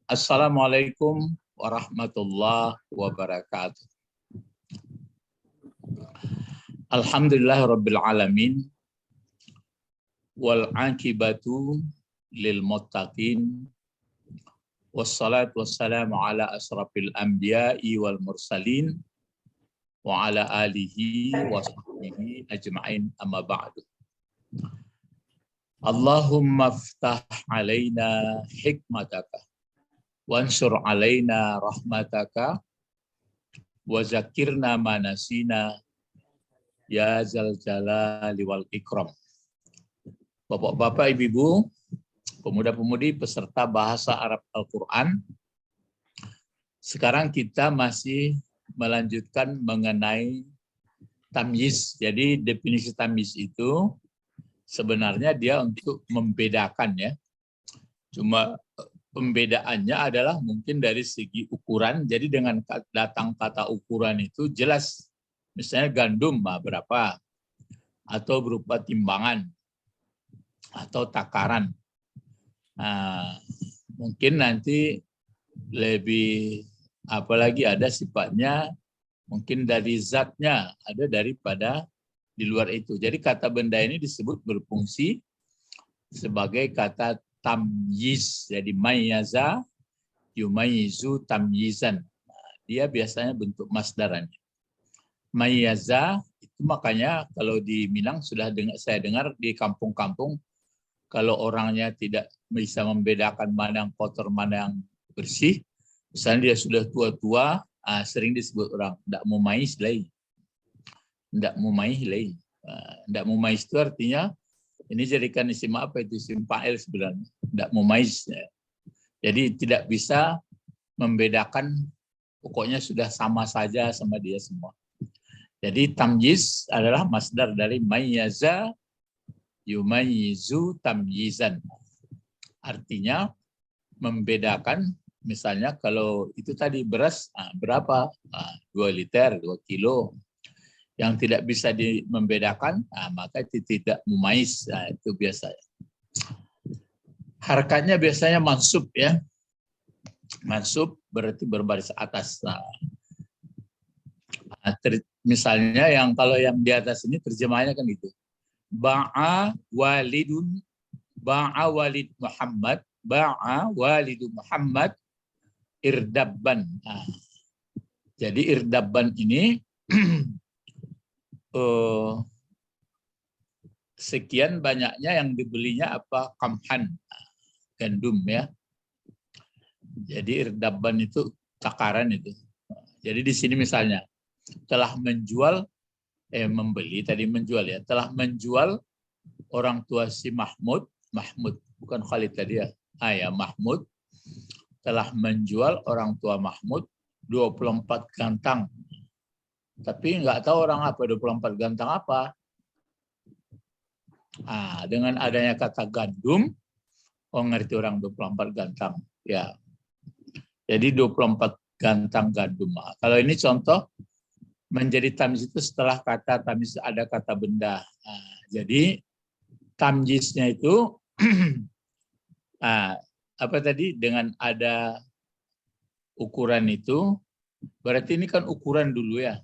Assalamualaikum warahmatullahi wabarakatuh. Alhamdulillahirabbil alamin wal aqibatu lil muttaqin wassalatu wassalamu ala asrafil anbiya'i wal mursalin wa ala alihi wa sahbihi ajma'in amma ba'du. Allahumma aftah alaina hikmataka wansur alaina rahmataka wa zakirna manasina ya zal jalali wal ikram. Bapak-bapak, ibu-ibu, pemuda-pemudi peserta bahasa Arab Al-Quran, sekarang kita masih melanjutkan mengenai tamyiz. Jadi definisi tamyiz itu sebenarnya dia untuk membedakan, ya. Cuma pembedaannya adalah mungkin dari segi ukuran. Jadi dengan datang kata ukuran itu jelas. Misalnya gandum berapa, atau berupa timbangan, atau takaran. Nah, mungkin nanti lebih apalagi ada sifatnya mungkin dari zatnya, ada daripada di luar itu. Jadi kata benda ini disebut berfungsi sebagai kata tamyiz. Jadi mayyaza yumayyizu tamyizan. Nah, dia biasanya bentuk masdarannya. Mayyaza itu makanya kalau di Minang saya dengar di kampung-kampung kalau orangnya tidak bisa membedakan mana yang kotor mana yang bersih, misalnya dia sudah tua-tua, sering disebut orang tidak mumais lagi. Tidak mumais lagi. Tidak mumais itu artinya ini jadikan isim apa itu, isim fa'il sebenarnya. Tidak mumais. Jadi tidak bisa membedakan, pokoknya sudah sama saja sama dia semua. Jadi tamyiz adalah masdar dari mayyaza yumayyizu tamyizan. Artinya membedakan, misalnya kalau itu tadi beras berapa? 2 liter, 2 kilo. Yang tidak bisa membedakan, maka itu tidak mumais. Itu biasanya. Harakatnya biasanya mansub, ya. Mansub berarti berbaris atas. Misalnya kalau yang di atas ini terjemahnya kan gitu. Ba'a walidun, ba'a walid Muhammad, ba'a walidu Muhammad irdabban. Jadi irdabban ini sekian banyaknya yang dibelinya apa? Qamhan, gandum, ya. Jadi irdabban itu takaran itu. Jadi di sini misalnya telah menjual, membeli tadi menjual, ya, telah menjual orang tua si Mahmud bukan Khalid tadi, ya. Ya, Mahmud telah menjual orang tua Mahmud 24 gantang. Tapi nggak tahu orang apa 24 gantang apa. Dengan adanya kata gandum, ngerti orang 24 gantang, ya. Jadi 24 gantang gandum. Kalau ini contoh menjadi tamyiz itu setelah kata tamyiz ada kata benda. Jadi tamyiznya itu apa tadi, dengan ada ukuran itu, berarti ini kan ukuran dulu, ya.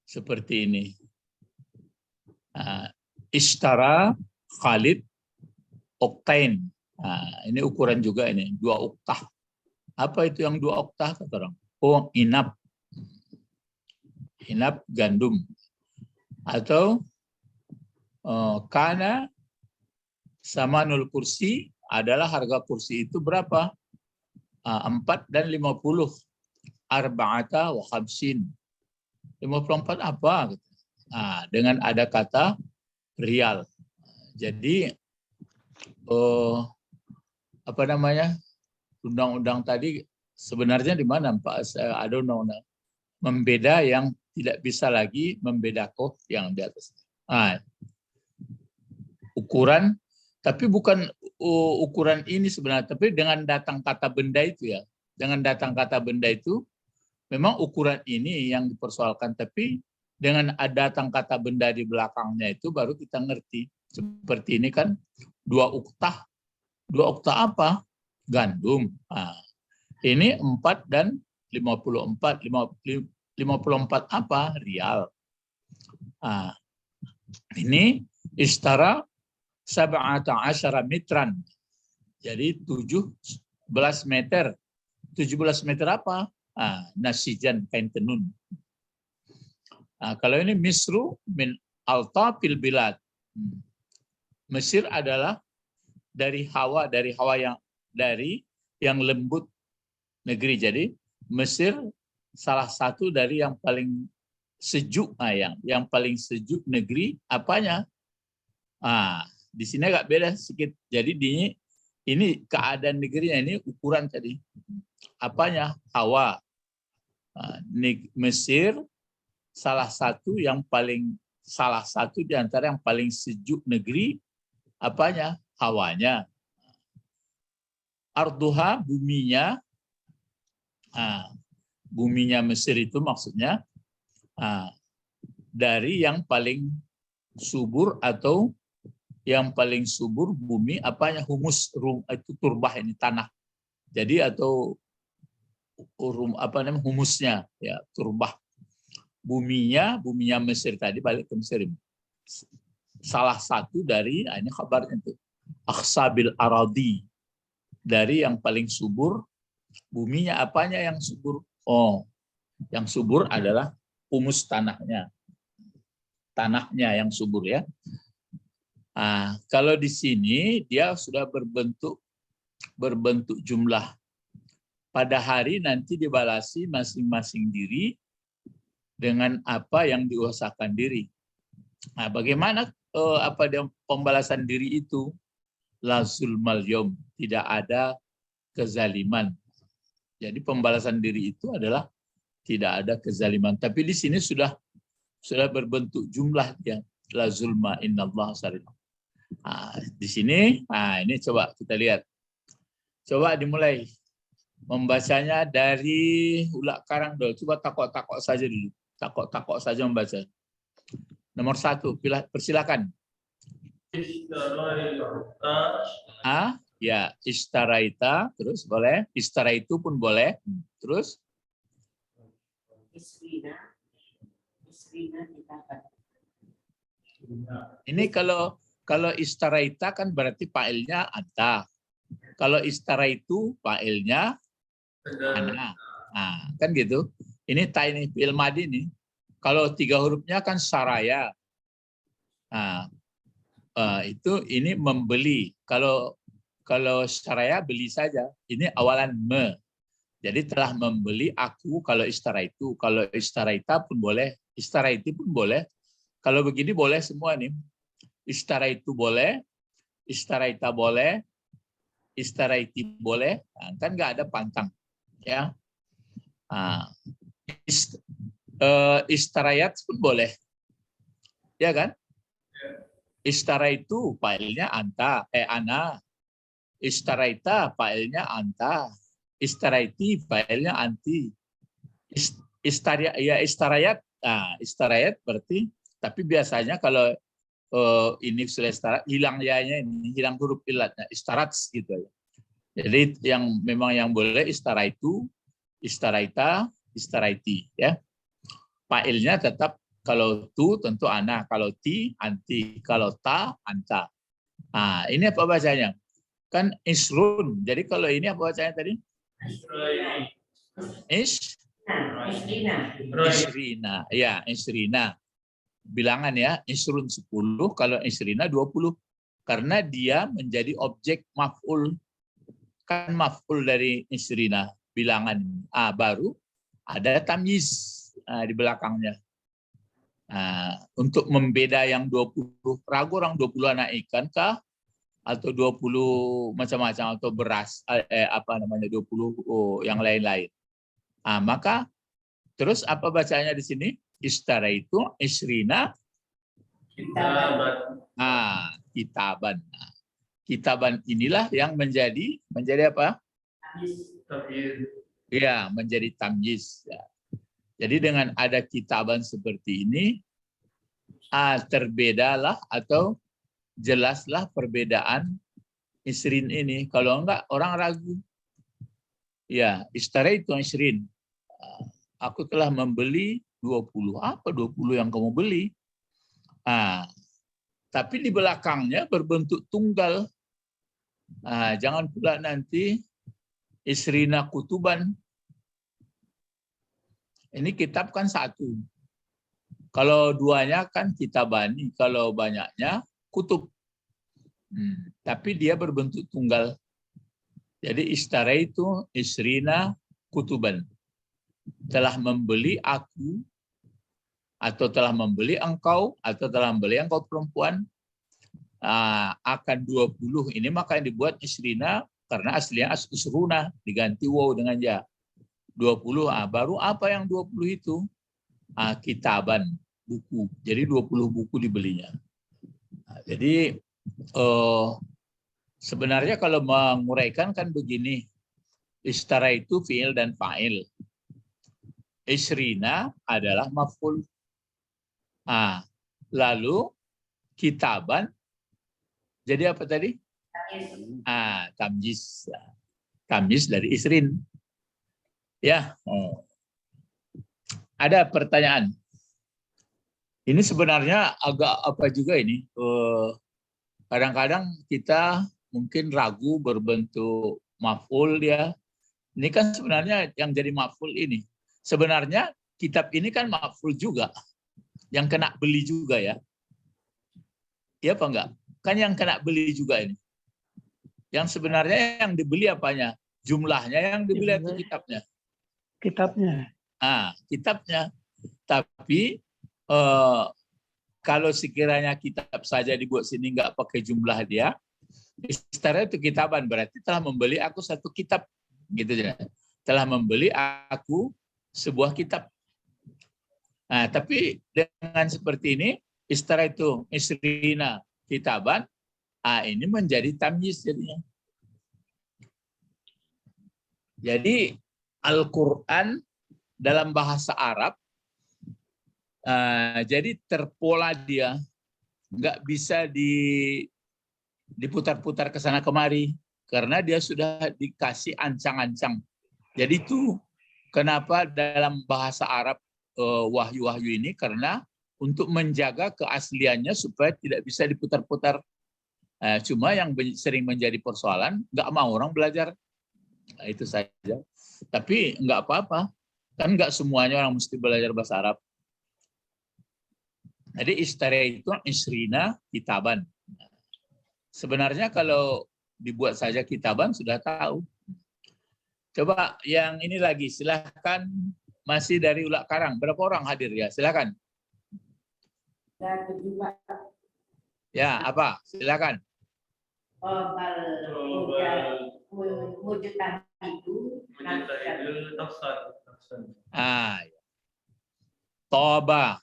Seperti ini. Ishtara Khalid oktain. Ini ukuran juga ini, 2 oktah. Apa itu yang 2 oktah kata orang? Inap. Inap gandum. Atau kana samanul kursi, adalah harga kursi itu berapa? 4 dan 50. Arba'ata wa khamsin. 54 apa? Dengan ada kata rial. Jadi apa namanya? Undang-undang tadi sebenarnya di mana, Pak? Ada undang-undang membeda yang tidak bisa lagi membedakan yang di atas. Ukuran, tapi bukan ukuran ini sebenarnya, tapi dengan datang kata benda itu, ya. Dengan datang kata benda itu, memang ukuran ini yang dipersoalkan, tapi dengan ada datang kata benda di belakangnya itu baru kita ngerti. Seperti ini kan 2 oktah. 2 oktah apa? Gandum. Nah, ini 4 dan 54. 54 apa? Rial. Nah, ini istara 17 metran. Jadi 17 meter. 17 meter apa? Nasijan, kain tenun. Kalau ini misru min altafil bilad. Mesir adalah dari hawa yang lembut negeri. Jadi Mesir salah satu dari yang paling sejuk, yang paling sejuk negeri apanya? Di sini agak beda sedikit. Jadi ini keadaan negerinya, ini ukuran tadi. Apanya? Hawa. Mesir salah satu di antara yang paling sejuk negeri, apanya? Hawanya. Arduha, buminya. Buminya Mesir itu maksudnya dari yang paling subur atau yang paling subur bumi, apanya? Humus, itu turbah, ini tanah. Jadi atau humusnya, ya, turbah. Buminya Mesir tadi, balik ke Mesir. Salah satu dari, ini kabarnya itu, akhsabil aradi, dari yang paling subur. Buminya apanya yang subur? Yang subur adalah humus tanahnya. Tanahnya yang subur, ya. Kalau di sini dia sudah berbentuk jumlah. Pada hari nanti dibalasi masing-masing diri dengan apa yang diusahakan diri. Bagaimana pembalasan diri itu? La zulmal yaum, tidak ada kezaliman. Jadi pembalasan diri itu adalah tidak ada kezaliman. Tapi di sini sudah berbentuk jumlah dia. La zulma innallaha sarim. Di sini, ini coba kita lihat. Coba dimulai membacanya dari Ulak Karang dulu. Coba takok-takok saja dulu. Takok-takok saja membaca. Nomor 1, persilakan. Ya, istaraita, terus boleh. Istaraitu pun boleh. Terus? Ini kalau istaraita kan berarti fa'ilnya anta. Kalau istaraitu fa'ilnya ana. Kan gitu. Ini ini fi'il madi nih. Kalau 3 hurufnya kan saraya. Ini membeli. Kalau saraya beli saja. Ini awalan me. Jadi telah membeli aku kalau istaraitu. Kalau istaraita pun boleh. Istaraiti pun boleh. Kalau begini boleh semua nih. Istaraitu boleh. Istaraita boleh. Istaraiti boleh. Kan nggak ada pantang. Ya. Istarayat pun boleh. Ya kan? Istaraitu fa'ilnya ana. Istaraita fa'ilnya anta. Istaraiti fa'ilnya anti. Istarayat. Istarayat berarti, tapi biasanya kalau ini sudah istarat, hilang ya-nya ini, hilang huruf ilatnya, istarats gitu ya. Jadi memang yang boleh istaraitu, istaraita, istaraiti ya. Fa'ilnya tetap, kalau tu tentu ana, kalau ti anti, kalau ta anta. Ini apa bacanya? Kan isrun. Jadi kalau ini apa bacanya tadi? Isrina. Ya, isrina. Bilangan ya, isrun 10, kalau isrina 20. Karena dia menjadi objek maf'ul. Kan maf'ul dari isrina, bilangan. Baru ada tamyiz di belakangnya. Untuk membeda yang 20, ragu orang 20 anak ikan kah? Atau 20 macam-macam, atau beras, 20 yang lain-lain. Maka terus apa bacanya di sini? Istara itu isrina kitaban. Kitaban inilah yang menjadi apa? Ya, menjadi tamyiz. Ya. Jadi dengan ada kitaban seperti ini, terbedalah atau jelaslah perbedaan isrin ini. Kalau enggak, orang ragu. Ya, ishtaraitu isrin. Aku telah membeli 20. Apa 20 yang kamu beli? Tapi di belakangnya berbentuk tunggal. Jangan pula nanti isrina kutuban. Ini kitab kan satu. Kalau duanya kan kitabani, kalau banyaknya kutub. Tapi dia berbentuk tunggal. Jadi ishtaraitu isrina kutuban. Telah membeli aku, atau telah membeli engkau, atau telah membeli engkau perempuan, akan 20 ini, maka yang dibuat isrina karena aslinya isruna, diganti waw dengan ya. 20, baru apa yang 20 itu? Kitaban, buku. Jadi 20 buku dibelinya. Jadi sebenarnya kalau menguraikan kan begini, ishtara itu fi'il dan fa'il. Isrina adalah maf'ul. Lalu kitaban jadi apa tadi? Tamyiz. Tamyiz dari isrin. Ya. Ada pertanyaan. Ini sebenarnya agak apa juga ini? Kadang-kadang kita mungkin ragu berbentuk maf'ul ya. Ini kan sebenarnya yang jadi maf'ul ini. Sebenarnya kitab ini kan maf'ul juga. Yang kena beli juga ya. Iya apa enggak? Kan yang kena beli juga ini. Yang sebenarnya yang dibeli apanya? Jumlahnya yang dibeli itu kitabnya. Kitabnya. Kitabnya. Tapi kalau sekiranya kitab saja dibuat sini nggak pakai jumlah dia, ishtara itu kitaban, berarti telah membeli aku satu kitab, gitu ya. Telah membeli aku sebuah kitab. Tapi dengan seperti ini, ishtara itu isrina kitaban, ini menjadi tamyiz jadinya. Jadi Al-Quran dalam bahasa Arab, jadi terpola dia, nggak bisa diputar-putar ke sana kemari, karena dia sudah dikasih ancang-ancang. Jadi itu kenapa dalam bahasa Arab wahyu-wahyu ini, karena untuk menjaga keasliannya supaya tidak bisa diputar-putar. Cuma yang sering menjadi persoalan, nggak mau orang belajar. Itu saja. Tapi nggak apa-apa. Kan nggak semuanya orang mesti belajar bahasa Arab. Jadi ishtara itu isrina kitaban. Sebenarnya kalau dibuat saja kitaban sudah tahu. Coba yang ini lagi, silahkan, masih dari Ulak Karang. Berapa orang hadir ya? Silahkan. Ya, apa? Silahkan. Toba.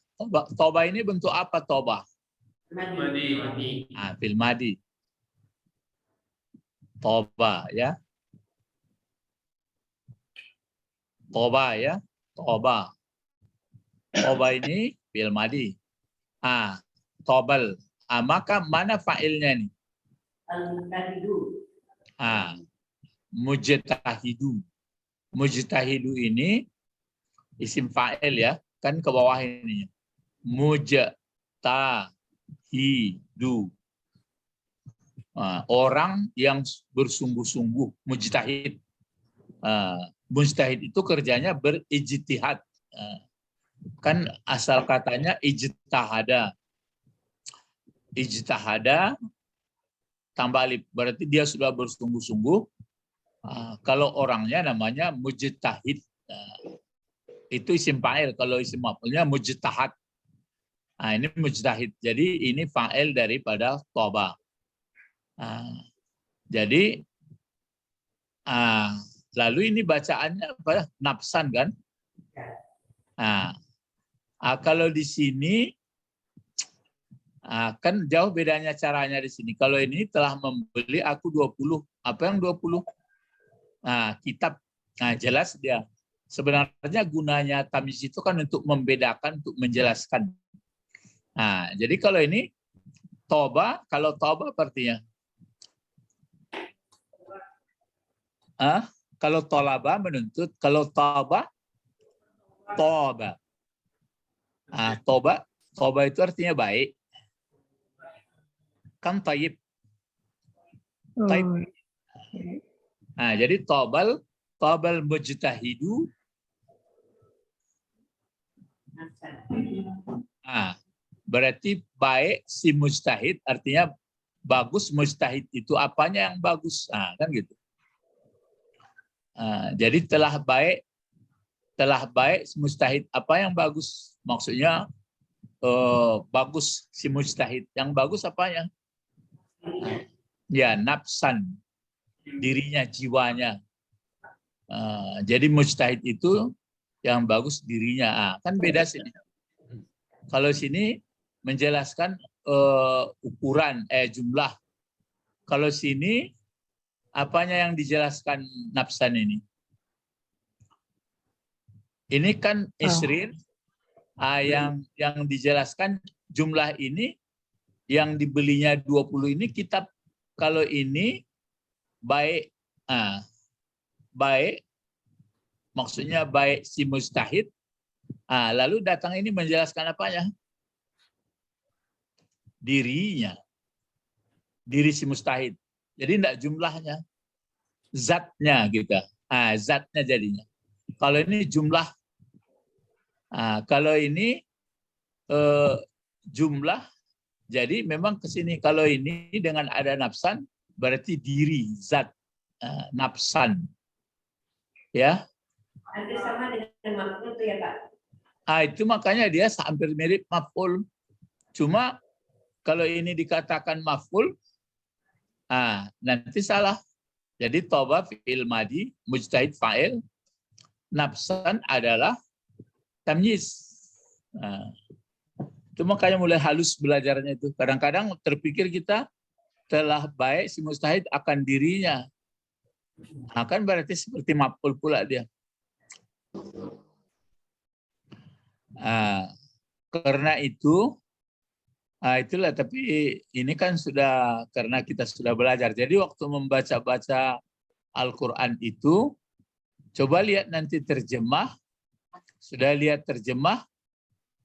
Toba ini bentuk apa toba? Madi. Fil madi. Toba ya. Toba ya. Toba. Toba ini fil madi. Tobal. Maka mana fa'ilnya nih? Mujtahidu. Mujtahidu ini isim fa'il ya, kan ke bawah ini. Mujtahidu. Orang yang bersungguh-sungguh, mujtahid. Mujtahid itu kerjanya berijtihad. Kan asal katanya ijtahada. Ijtahada tambah alif, berarti dia sudah bersungguh-sungguh. Kalau orangnya namanya mujtahid. Itu isim fa'il, kalau isim maf'ulnya mujtahad. Ini mujtahid. Jadi ini fa'il daripada toba. Jadi lalu ini bacaannya apa? Nafsan kan? Kalau di sini kan jauh bedanya caranya di sini. Kalau ini telah membeli aku 20. Apa yang 20? Kitab. Jelas dia. Sebenarnya gunanya tamyiz itu kan untuk membedakan, untuk menjelaskan. Jadi kalau ini Toba, kalau toba artinya. Kalau tolaba menuntut, kalau toba, toba. Toba itu artinya baik. Kan tayyib. Tayyib. Jadi tobal mujtahidu. Berarti baik si mujtahid, artinya bagus mujtahid itu apanya yang bagus, kan gitu. Jadi telah baik mujtahid apa yang bagus, maksudnya bagus si mujtahid, yang bagus apanya? Ya nafsan, dirinya, jiwanya. Jadi mujtahid itu yang bagus dirinya, kan beda sini. Kalau sini menjelaskan ukuran, jumlah. Kalau sini apanya yang dijelaskan nafsan ini? Ini kan isrin, yang dijelaskan jumlah ini, yang dibelinya 20 ini kitab. Kalau ini baik, baik, maksudnya baik si mujtahid. Lalu datang ini menjelaskan apanya? Dirinya. Diri si mujtahid. Jadi tidak jumlahnya. Zatnya gitu. Zatnya jadinya. Kalau ini jumlah. Kalau ini jumlah. Jadi memang ke sini. Kalau ini dengan ada nafsan, berarti diri, zat, nafsan. Ya. Hampir sama dengan maf'ul itu ya Pak? Itu makanya dia hampir mirip maf'ul. Cuma kalau ini dikatakan maf'ul, nanti salah. Jadi toba fi'il madi, mujtahid fa'il, nafsan adalah tamyiz. Itu makanya mulai halus belajarnya itu. Kadang-kadang terpikir kita telah baik si mujtahid akan dirinya. Kan berarti seperti maf'ul pula dia. Karena itu, itulah, tapi ini kan sudah, karena kita sudah belajar. Jadi waktu membaca-baca Al-Quran itu, coba lihat nanti terjemah. Sudah lihat terjemah,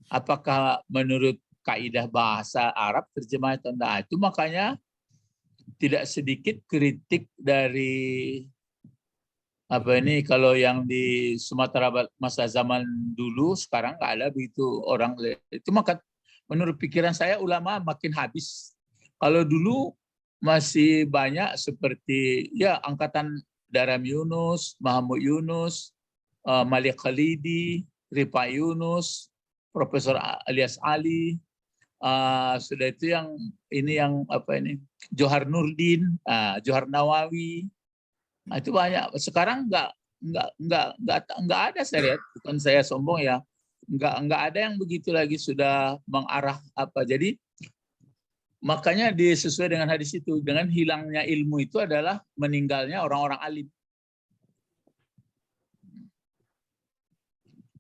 apakah menurut kaidah bahasa Arab terjemah atau tidak. Itu makanya tidak sedikit kritik dari kalau yang di Sumatera masa zaman dulu, sekarang nggak ada begitu orang. Itu maka menurut pikiran saya ulama makin habis. Kalau dulu masih banyak seperti ya angkatan Daram Yunus, Mahmud Yunus, Malik Khalidi, Rifa Yunus, Profesor Alias Ali, sudah itu yang ini Johar Nurdin, Johar Nawawi. Itu banyak. Sekarang nggak ada, saya lihat. Bukan saya sombong ya. Nggak ada yang begitu lagi, sudah mengarah apa. Jadi makanya sesuai dengan hadis itu, dengan hilangnya ilmu itu adalah meninggalnya orang-orang alim.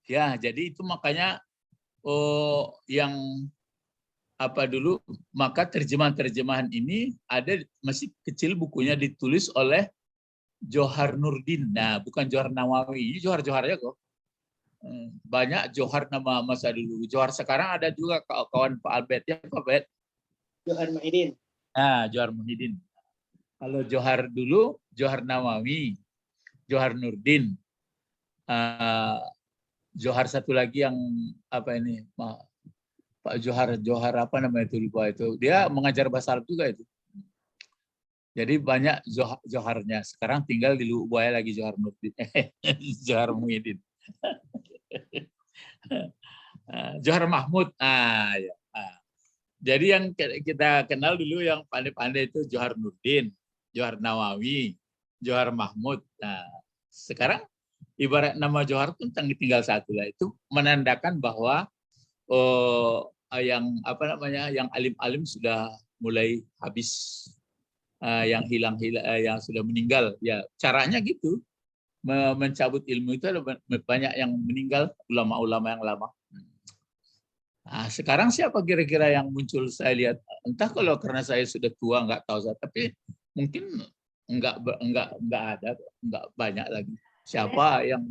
Ya, jadi itu makanya yang dulu, maka terjemahan-terjemahan ini ada, masih kecil bukunya, ditulis oleh Johar Nurdin. Bukan Johar Nawawi. Ini Johar-Joharnya kok. Banyak Johar nama masa dulu. Johar sekarang ada juga kawan Pak Albert. Ya Pak Albert? Johar Muhyiddin. Johar Muhyiddin. Kalau Johar dulu, Johar Nawawi, Johar Nurdin. Johar satu lagi yang Pak Johar apa namanya itu, lupa itu. Dia mengajar bahasa Arab juga itu. Jadi banyak Joharnya. Sekarang tinggal di Lubuk Buaya lagi Johar Nurdin. Johar Muhyiddin. Johar Mahmud. Ya. Jadi yang kita kenal dulu yang pandai-pandai itu Johar Nurdin, Johar Nawawi, Johar Mahmud. Sekarang ibarat nama Johar pun tinggal satu lah. Itu menandakan bahwa yang alim-alim sudah mulai habis. Yang hilang-hilang, yang sudah meninggal, ya caranya gitu, mencabut ilmu itu ada banyak yang meninggal, ulama-ulama yang lama. Nah, sekarang siapa kira-kira yang muncul saya lihat? Entah kalau karena saya sudah tua nggak tahu saya, tapi mungkin nggak ada, nggak banyak lagi. Siapa yang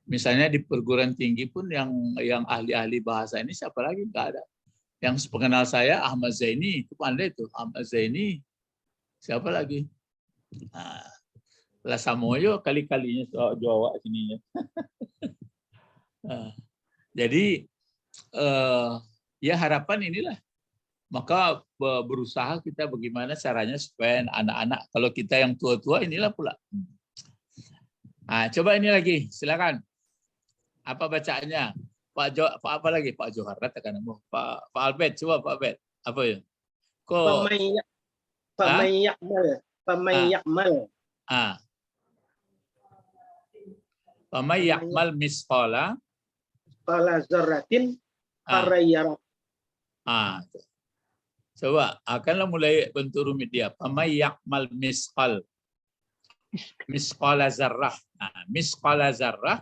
misalnya di perguruan tinggi pun yang ahli-ahli bahasa ini siapa lagi? Nggak ada. Yang pengenal saya Ahmad Zaini, itu pandai itu. Ahmad Zaini, siapa lagi? Nah, lah Samoyo kali-kalinya soal Jawa sininya. Nah, jadi ya harapan inilah. Maka berusaha kita bagaimana caranya supaya anak-anak, kalau kita yang tua-tua inilah pula. Nah, coba ini lagi, silakan. Apa bacaannya? Pak apa lagi? Pak Johar katakan. Pak Albert, coba Pak Albert. Apa ya? Kok Faman ya'mal. Faman ya'mal misqala Qala zarratin khairan yara. Coba, akanlah mulai bentuk rumit dia. Faman ya'mal misqala zarrah. Misqala zarrah.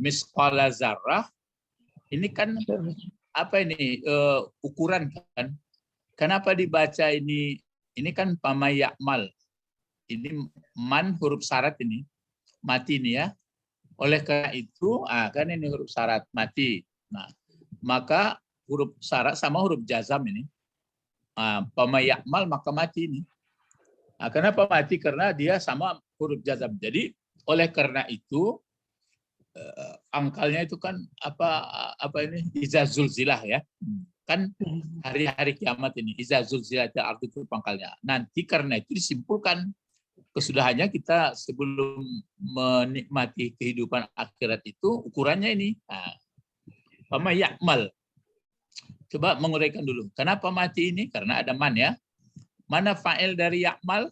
Misqala zarrah. Ini kan apa ini? Ukuran kan? Kenapa dibaca ini? Ini kan faman ya'mal. Ini man huruf syarat ini. Mati ini ya. Oleh karena itu, kan ini huruf syarat mati. Nah, maka huruf syarat sama huruf jazam ini. Faman ya'mal maka mati ini. Kenapa mati? Karena dia sama huruf jazam. Jadi oleh karena itu angkalnya itu kan apa ini iza zulzilah ya. Kan hari-hari kiamat ini iza zulzilah itu arti itu pangkalnya. Nanti karena itu disimpulkan kesudahannya kita sebelum menikmati kehidupan akhirat itu ukurannya ini. Faman ya'mal. Coba menguraikan dulu. Kenapa mati ini? Karena ada man ya. Mana fa'il dari ya'mal?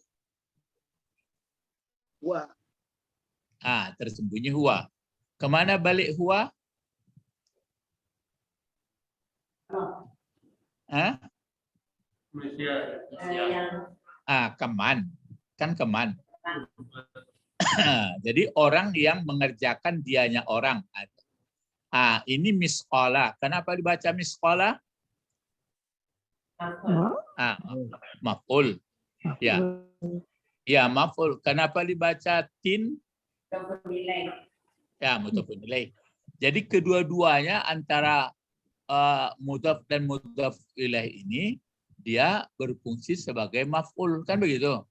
Huwa. Tersembunyi huwa. Kemana balik huwa? Keman. Kan keman. Jadi orang yang mengerjakan dianya orang. Ini misqala. Kenapa dibaca misqala? Maf'ul. Ya. Ya, maf'ul. Kenapa dibaca tin? Ya, mudhaf ilaih. Jadi kedua-duanya antara mudhaf dan mudhaf ilaih ini dia berfungsi sebagai maf'ul, kan begitu?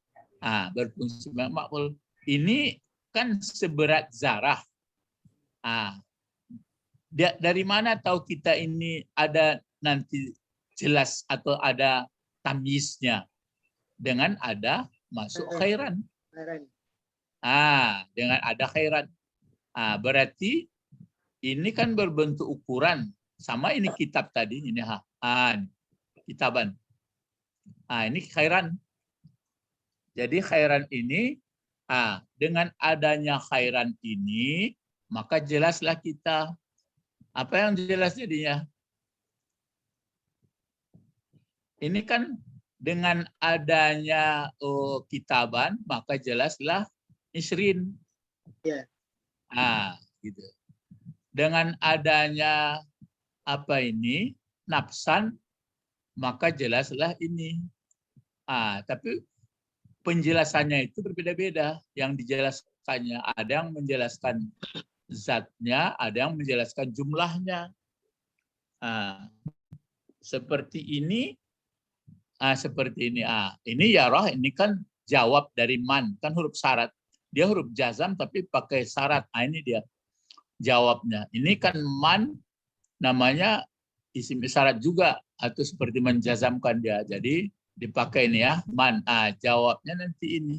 Berfungsi sebagai maf'ul. Ini kan seberat zarah. Dari mana tahu kita ini ada nanti jelas atau ada tamyiznya? Dengan ada masuk khairan. Dengan ada khairan. Berarti ini kan berbentuk ukuran. Sama ini kitab tadi. Ini kitaban. Ini khairan. Jadi khairan ini, dengan adanya khairan ini, maka jelaslah kita. Apa yang jelas jadinya? Ini kan dengan adanya kitaban, maka jelaslah isrin. Ya. Gitu. Dengan adanya apa ini? Nafsan, maka jelaslah ini. Tapi penjelasannya itu berbeda-beda. Yang dijelaskannya, ada yang menjelaskan zatnya, ada yang menjelaskan jumlahnya. Seperti ini. Seperti ini. Ini yarah, ini kan jawab dari man, kan huruf syarat. Dia huruf jazam tapi pakai syarat. Ini dia jawabnya. Ini kan man namanya isim isyarat juga atau seperti menjazamkan dia. Jadi dipakai ini ya, man. Jawabnya nanti ini.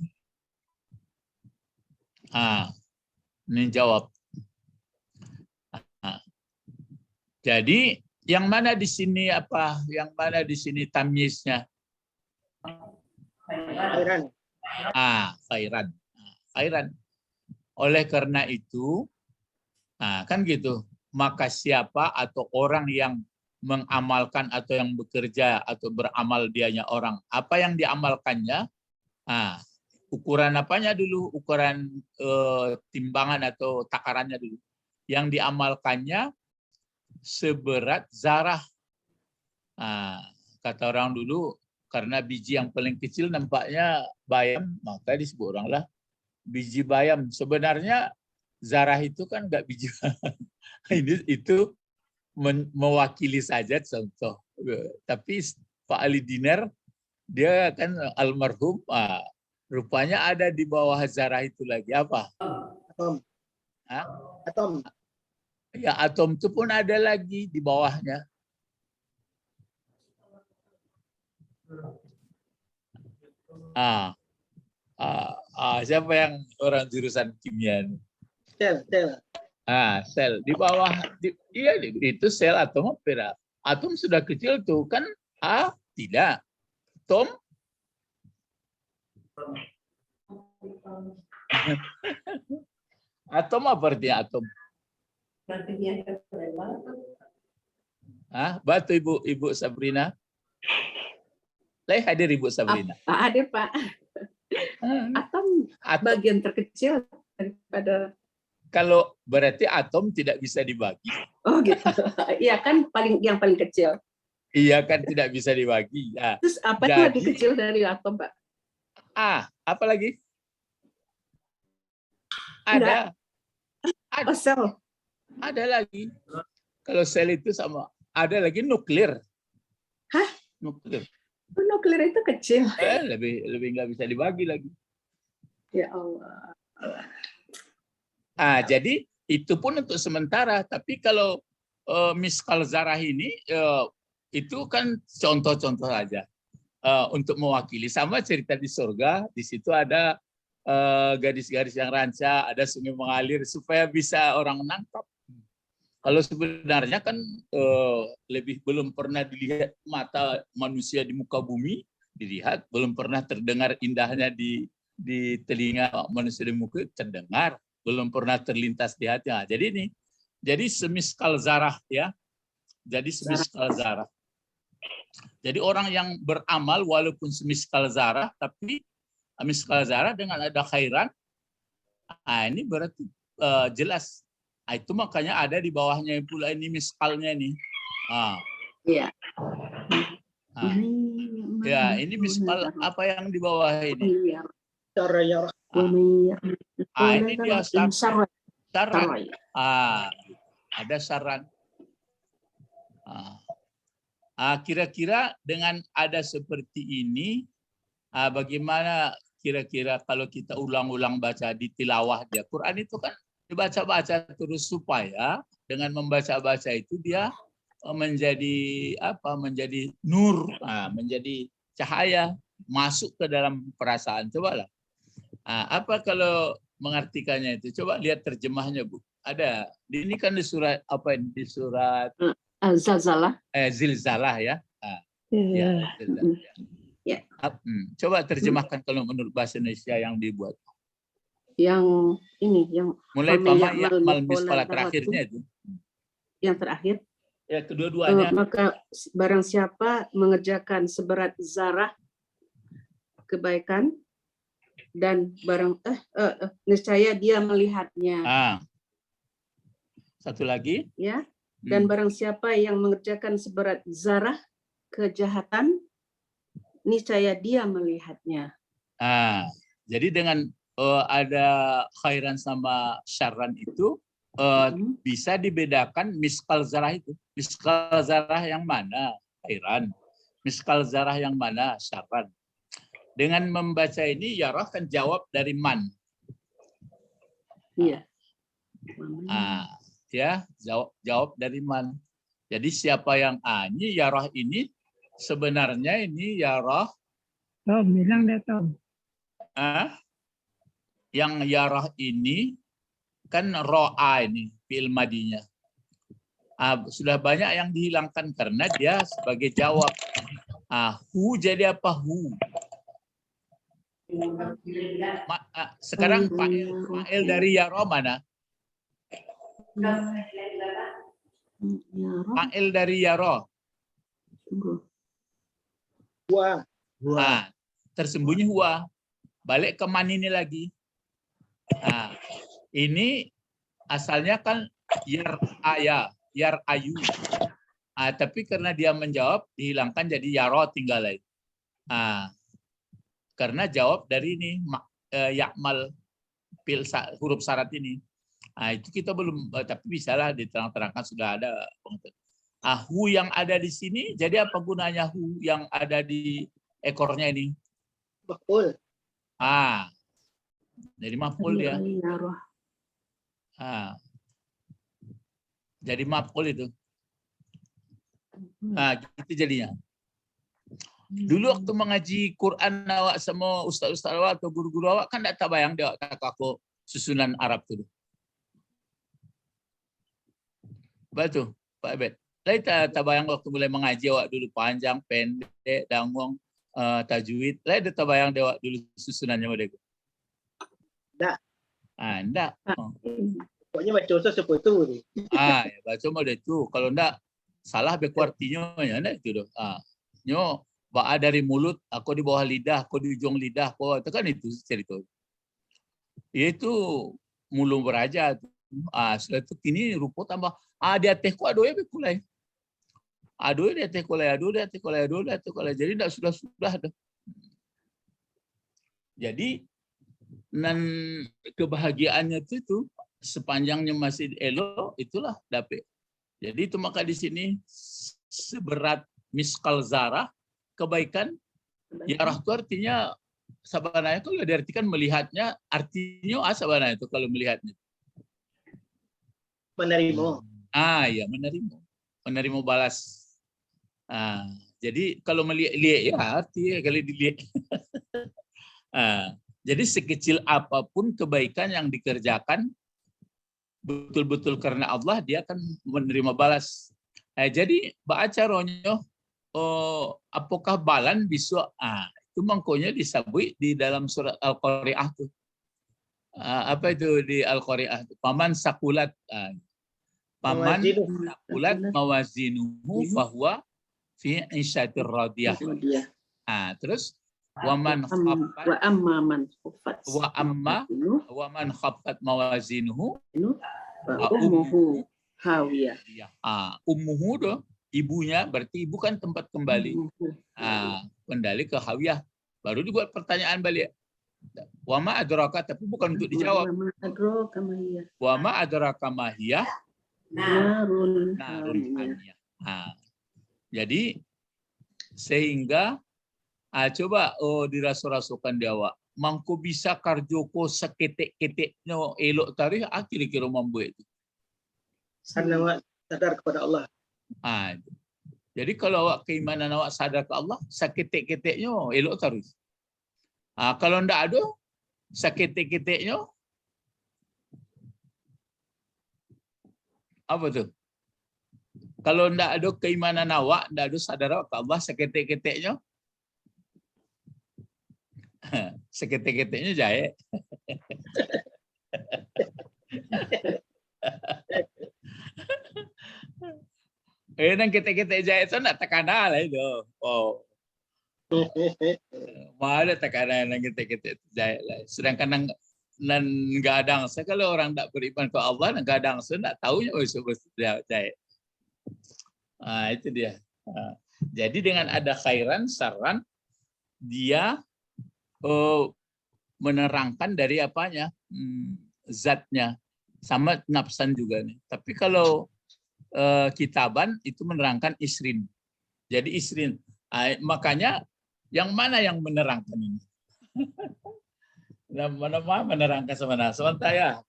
Ini jawab. Jadi yang mana di sini apa? Yang mana di sini tamyiznya? Khairan. Khairan. Khairan. Oleh karena itu, kan gitu. Maka siapa atau orang yang mengamalkan atau yang bekerja atau beramal dianya orang, apa yang diamalkannya? Ukuran apanya dulu? Ukuran timbangan atau takarannya dulu. Yang diamalkannya seberat zarah. Kata orang dulu, karena biji yang paling kecil nampaknya bayam, maka disebut oranglah biji bayam. Sebenarnya zarah itu kan nggak biji. Itu mewakili saja contoh. Tapi Pak Ali Dinar, dia kan almarhum, rupanya ada di bawah zarah itu lagi apa? Atom. Hah? Atom. Ya, atom itu pun ada lagi di bawahnya. Siapa yang orang jurusan kimia? Sel. Sel di bawah. Iya, itu sel atom apa? Atom sudah kecil tuh kan? Tidak. Atom. Atom apa artinya atom? Batu Ibu Sabrina. Hadir Ibu Sabrina. Hadir Pak. Atom bagian terkecil daripada. Kalau berarti atom tidak bisa dibagi. Oh gitu. Iya kan yang paling kecil. Iya kan tidak bisa dibagi. Terus apa yang lebih kecil dari atom Pak? Apa lagi? Ada. Oh, sel. Ada lagi. Kalau sel itu sama. Ada lagi nuklir. Hah? Nuklir. Nuklir itu kecil. Lebih nggak bisa dibagi lagi. Ya Allah. Jadi itu pun untuk sementara. Tapi kalau miskal zarah ini itu kan contoh-contoh saja untuk mewakili. Sama cerita di surga. Di situ ada garis-garis yang rancak, ada sungai mengalir supaya bisa orang menangkap. Kalau sebenarnya kan belum pernah dilihat mata manusia di muka bumi, dilihat, belum pernah terdengar indahnya di telinga manusia di muka, terdengar, belum pernah terlintas di hati. Jadi semiskal zarah ya. Jadi semiskal zarah. Jadi orang yang beramal walaupun semiskal zarah, tapi miskal zarah dengan ada khairan, ini berarti jelas. Itu makanya ada di bawahnya pula ini miskalnya ini. Iya. Ya, ini miskal apa yang di bawah ini? Ini dia saran. Ada saran. Kira-kira dengan ada seperti ini, bagaimana kira-kira kalau kita ulang-ulang baca di tilawah dia Quran itu kan dibaca-baca terus supaya dengan membaca-baca itu dia menjadi menjadi nur, menjadi cahaya masuk ke dalam perasaan. Cobalah. Apa kalau mengartikannya itu? Coba lihat terjemahnya, Bu. Ada. Ini kan di surat apa ini? Di surat Zilzalah. Zilzalah ya. Iya. Ya. Coba terjemahkan kalau menurut bahasa Indonesia yang dibuat. Yang ini yang mulai miskala terakhirnya itu. Yang terakhir. Ya, kedua-duanya. Maka barang siapa mengerjakan seberat zarah kebaikan dan barang niscaya dia melihatnya. Satu lagi. Ya. Dan barang siapa yang mengerjakan seberat zarah kejahatan, niscaya dia melihatnya. Jadi dengan ada khairan sama syarran itu bisa dibedakan miskal zarah itu. Miskal zarah yang mana khairan, miskal zarah yang mana syarran. Dengan membaca ini Yarah kan jawab dari man. Iya. Ya, jawab dari man. Jadi siapa yang ini Yarah ini sebenarnya ini Yarah. Tom, bilang deh Tom. Yang Yarah ini kan ro'a ini fi'il madinya. Sudah banyak yang dihilangkan karena dia sebagai jawab. Hu jadi apa hu? Sekarang fa'il dari Yarah mana? Fa'il dari Yarah. Huwa. Tersembunyi huwa. Balik ke man ini lagi. Ini asalnya kan yar'aya. ayu. Tapi karena dia menjawab dihilangkan jadi yaro tinggal lagi. Karena jawab dari ini yakmal huruf syarat ini. Itu kita belum, tapi bisalah diterang-terangkan sudah ada. Hu yang ada di sini, jadi apa gunanya hu yang ada di ekornya ini? Maf'ul. Jadi maf'ul dia. Jadi maf'ul itu. Gitu jadinya. Dulu waktu mengaji Quran awak sama ustaz-ustaz awak atau guru-guru awak kan tak bayang dia kata aku susunan Arab tu. Betul, Pak Abed. Lain tak bayang waktu mulai mengaji awak dulu panjang, pendek, dangong, tajwid. Lain tak bayang dia awak dulu susunannya mereka. Tak. Enggak. Pokoknya baca usaha seperti itu. Ya, baca model itu. Kalau enggak salah bekuartinya ya enggak itu doh. Nyo ba'a dari mulut, aku di bawah lidah, aku di ujung lidah, aku itu kan itu cerita. Itu mulu beraja. Setelah itu kini rupa tambah di atas ku aduh ya bekulai. Aduh di atas kulai, aduh di atas kulai, aduh di atas kulai. Jadi enggak sudah dah. Jadi dan kebahagiaannya itu sepanjangnya masih elok itulah dapat. Jadi itu maka di sini seberat miskal zarah kebaikan yarah itu artinya sabananya itu diartikan melihatnya artinya sabananya itu kalau melihatnya. Menerima. Ya menerima balas. Jadi kalau melihat ya artinya kali dilihat. Jadi sekecil apapun kebaikan yang dikerjakan betul-betul karena Allah dia akan menerima balas. Jadi baca ronyo apakah balan bisa itu mangkonya disebut di dalam surat Al-Qari'ah tuh. Apa itu di Al-Qari'ah? Paman sakulat. Paman sakulat mawazinuhu fahuwa fi 'isyatir radiyah. Terus waman khaffat waman khaffat mawazinuhu ummuhu hawiyah. Ummuhu do ibunya berarti ibu kan tempat kembali. Kembali ke hawiyah. Baru dibuat pertanyaan balik. Wama adraka tapi bukan untuk dijawab. Wama adraka mahiyah narun hamiyah. Jadi sehingga coba dirasa-rasakan dia awak. Mangko bisa karjoko seketik-ketiknya elok tarikh kira-kira membuat itu. Karena awak sadar kepada Allah. Jadi kalau awak keimanan awak sadar ke Allah, seketik-ketiknya elok tarikh. Kalau ndak ada seketik-ketiknya apa tuh? Kalau ndak ada keimanan awak, ndak ada sadar awak ke Allah seketik-ketiknya seketik-ketiknya jahit. Nang ketik-ketik jahit itu nak tekanan lah itu. Mana tekanan nang ketik-ketik jahit lah. Sedangkan nang gadang saya kalau orang tak beriman ke Allah nang gadang saya tak tahunya jahit. Itu dia. Jadi dengan ada khairan saran dia menerangkan dari apanya zatnya sama nafsan juga nih. Tapi kalau kitaban itu menerangkan isrin. Jadi isrin. Makanya yang mana yang menerangkan ini? Mana menerangkan sebenarnya. Sementara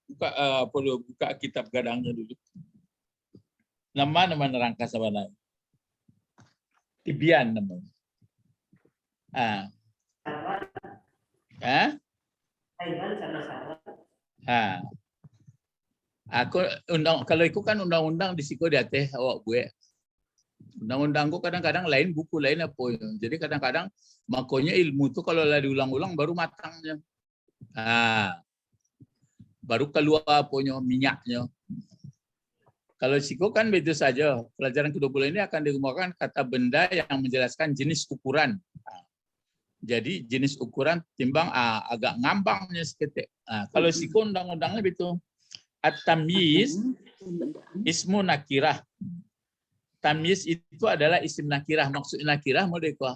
buka kitab gadangnya dulu. Nama menerangkan sebenarnya. Tibian namanya. Aku kalau itu kan undang-undang di siko di atas awak gue. Undang-undangku kadang-kadang lain buku lain apa. Jadi kadang-kadang makanya ilmu itu kalau lah diulang-ulang baru matangnya. Baru keluar apanya minyaknya. Kalau siko kan begitu saja. Pelajaran ke-20 ini akan digunakan kata benda yang menjelaskan jenis ukuran. Jadi jenis ukuran timbang agak ngambangnya seketik. Kalau siko undang-undangnya begitu. At-tamyiz Ismu nakirah. Tamyiz itu adalah isim nakirah. Maksud nakirah mau dekwa.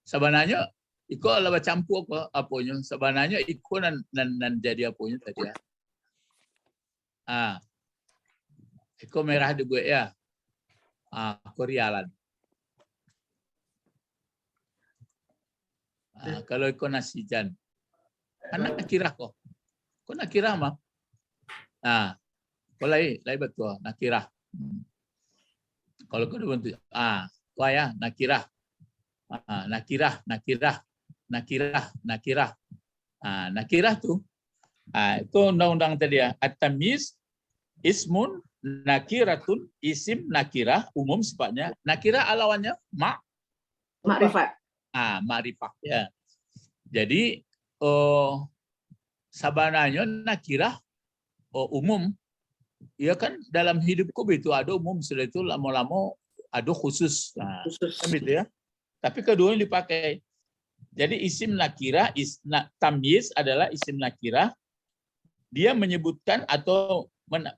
Sebenarnya iko ala campur apanya. Sebenarnya iko nan jadi apanya tadi ya. Iko merah dibuat ya. Korealan. Kalau iko nasijan. Anak nakirah kok. Kok nakirah mah? Kok lain betul nakirah. Kalau kau bentuk kau ya nakirah. Nakirah. Nakirah tuh. Itu undang-undang tadi ya. At-tamyiz ismun nakiratun isim nakirah umum sifatnya. Nakirah lawannya Makrifat. Ma'rifah ya. Jadi sabananya nakirah umum. Ya kan dalam hidupku itu ada umum, setelah itu lama-lama ada khusus. Kan gitu ya. Tapi keduanya dipakai. Jadi isim nakirah, tamyiz adalah isim nakirah. Dia menyebutkan atau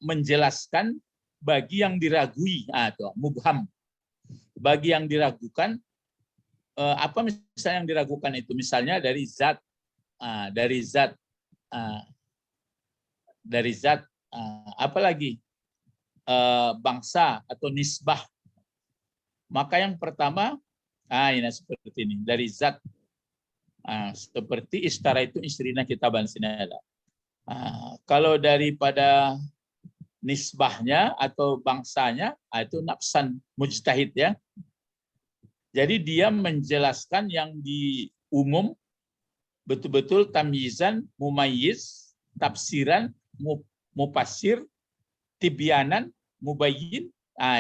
menjelaskan bagi yang diragui atau mubham. Bagi yang diragukan, apa misalnya yang diragukan itu? Misalnya dari zat, apalagi bangsa atau nisbah. Maka yang pertama, ini seperti ini, dari zat. Seperti istara itu istrinya kitaban sinada. Kalau daripada nisbahnya atau bangsanya, itu nafsan mujtahid ya. Jadi dia menjelaskan yang di umum, betul-betul tamyizan, mumayyiz, tafsiran, mufassir, tibyanan, mubayyin.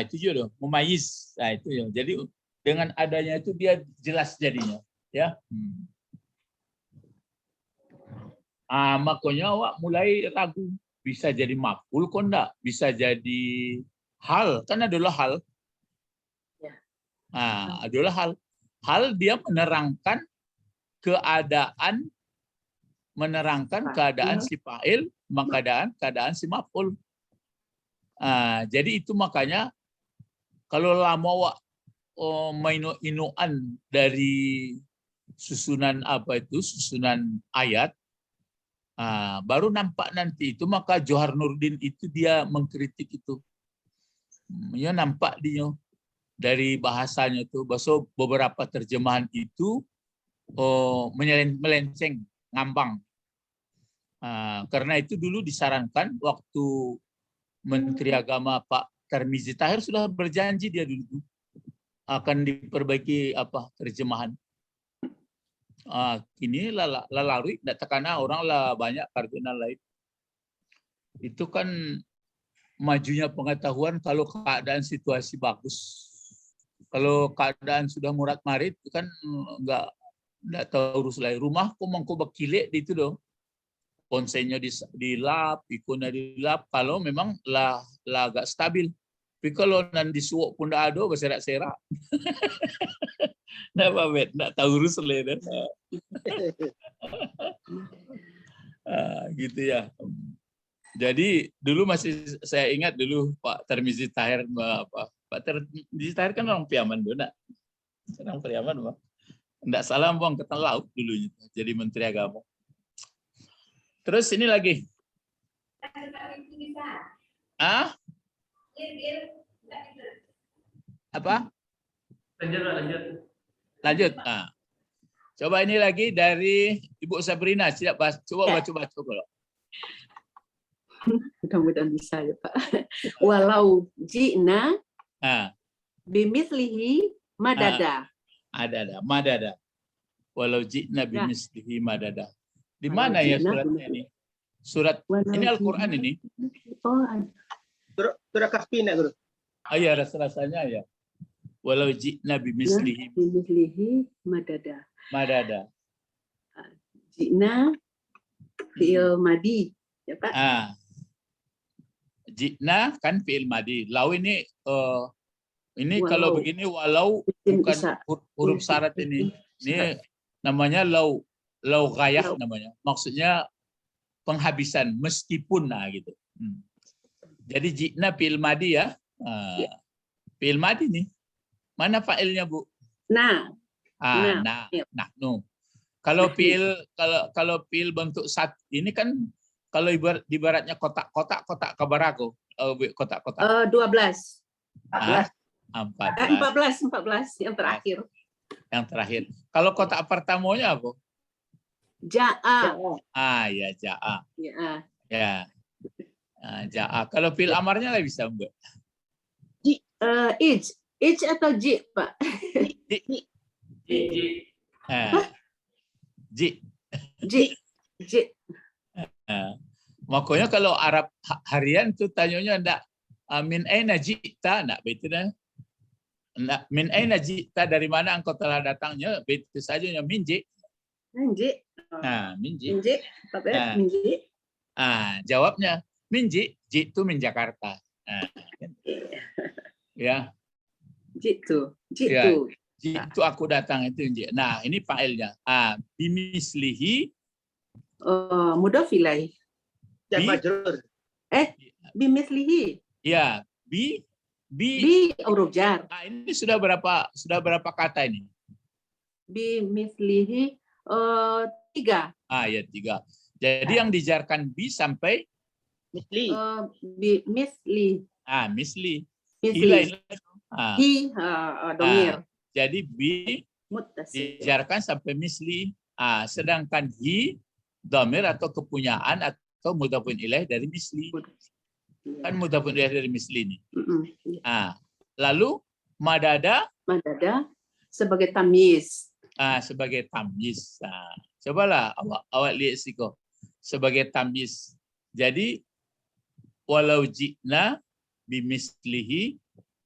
Itu juga mumayyiz. Itu ya. Jadi dengan adanya itu dia jelas jadinya, ya. Makanya awak mulai ragu, bisa jadi maf'ul kok enggak, bisa jadi hal, kan adalah hal. Adalah hal. Hal dia menerangkan keadaan si fa'il, keadaan si maf'ul. Jadi itu makanya kalau lama inuan dari susunan susunan ayat, baru nampak nanti itu, maka Johar Nurdin itu dia mengkritik itu. Ya nampak dia dari bahasanya itu, bahasa beberapa terjemahan itu melenceng, ngambang. Karena itu dulu disarankan waktu Menteri Agama Pak Tarmizi Tahir sudah berjanji dia dulu akan diperbaiki terjemahan. Ini lalarui, tidak terkena orang lah banyak kardinal lain. Itu kan majunya pengetahuan kalau keadaan situasi bagus. Kalau keadaan sudah murat marit itu kan enggak tahu urus lain. Rumah kok bakilek itu dong. Ponsennya dilap, ikonnya dilap. Kalau memang lah agak stabil. Tapi kalau nanti disuok pun enggak ada, berserak-serak. Enggak apa-apa, enggak tahu urus lain. Gitu ya. Jadi dulu masih saya ingat dulu Pak Tarmizi Tahir Pak Tarmizi Tahir kan orang Piaman dulu, orang Piaman, enggak salah buang ke laut dulunya jadi Menteri Agama. Terus ini lagi. Apa? Lanjut. Coba ini lagi dari Ibu Sabrina. Coba baca kalau. Mudah-mudahan bisa ya Pak. Walau ji'na bimithlihi madada. Madada. Walau ji'na bimithlihi madada. Di mana ya suratnya ini? Surat ini Al-Qur'an ini. Surah Kahfi nak guru. Ya rasanya ya. Walau ji'na bimithlihi madada. Ji'na fi'il madi ya Pak. Ji'na kan fi'il madi. Lau ini kalau begini walau bukan huruf syarat ini. Ini namanya lau ghayah namanya. Maksudnya penghabisan meskipun gitu. Jadi jina fi'il madi ya. Fi'il madi nih. Mana fa'ilnya, Bu? Nah, Nahnu. Kalau fi'il bentuk sat ini kan kalau ibaratnya kotak kabar aku. Kotak-kotak. 12. 14. 14 yang terakhir. Yang terakhir. Kalau kotak pertamanya apa? Ja'a. Ya, ja'a. Ya. Ya. Ja'a. Kalau fi'il amarnya lah bisa, Mbak. Ij atau ji, Pak? Ji. Makanya kalau Arab harian tuh tanyanya enggak min aina ji'ta, enggak begitu dah. Min aina ji'ta, dari mana engkau telah datangnya, begitu saja yang minji. Minji. Minji. Minji. Minji. Jawabnya minji, jitu min Jakarta. Ya. Jitu. Jitu aku datang itu minji. Nah, ini fa'ilnya. Bimislihi. Mudhaf ilaih. Dan majrur. Bimislihi. Ya, bi huruf jar. Ini sudah berapa kata ini? Bimislihi 3. Ya 3. Jadi yang dijarkan bi sampai Misli. Misli. Misli. Misli. Hi domir. Jadi bi Muttasil. dijarkan sampai misli. Sedangkan hi domir atau kepunyaan atau mudhafun ilaih dari misli. Kan mudhafun ilaih dari misli ini. Lalu madada sebagai tamyiz. Sebagai tamyiz. Cobalah awak lihat siko. Sebagai tamyiz. Jadi walau ji'na bimislihi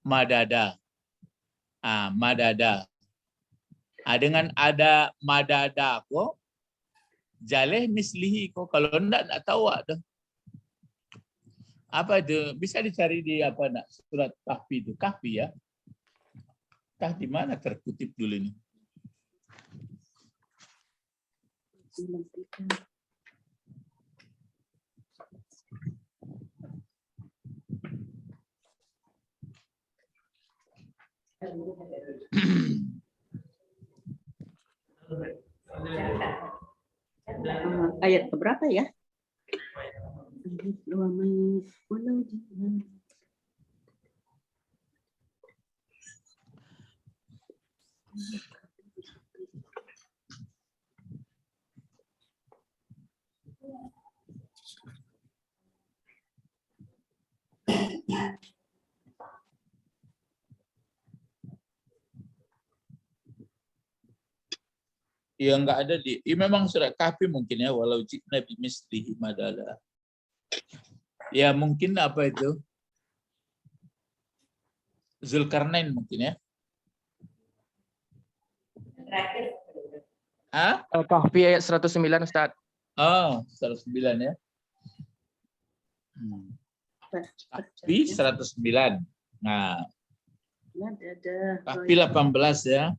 madada. Madada. Dengan ada madada kok jaleh mislihi kok, kalau enggak tahu ada. Apa itu? Bisa dicari di surat Kahfi itu. Kahfi ya. Di mana terkutip dulu ini? Ayat keberapa ya? Ya enggak ada memang surat Kahfi mungkin ya, walau ji'na bimislihi madada. Ya mungkin apa itu? Zulkarnain mungkin ya. Terakhir. Kahfi ayat 109, Ustaz. 109 ya. Kahfi 109. Nah, Kahfi 18 ya.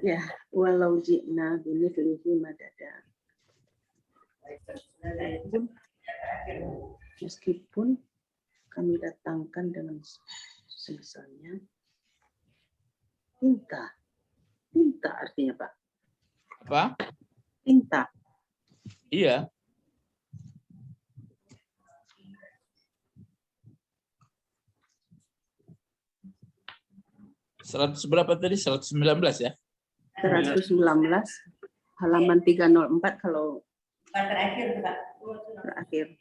Ya, walau ji'na bimithlihi madada. Meskipun kami datangkan dengan semisalnya, tinta artinya Pak. Apa? Tinta. Iya. Berapa tadi? 119 ya? 119 halaman 304 kalau Terakhir, Pak. terakhir.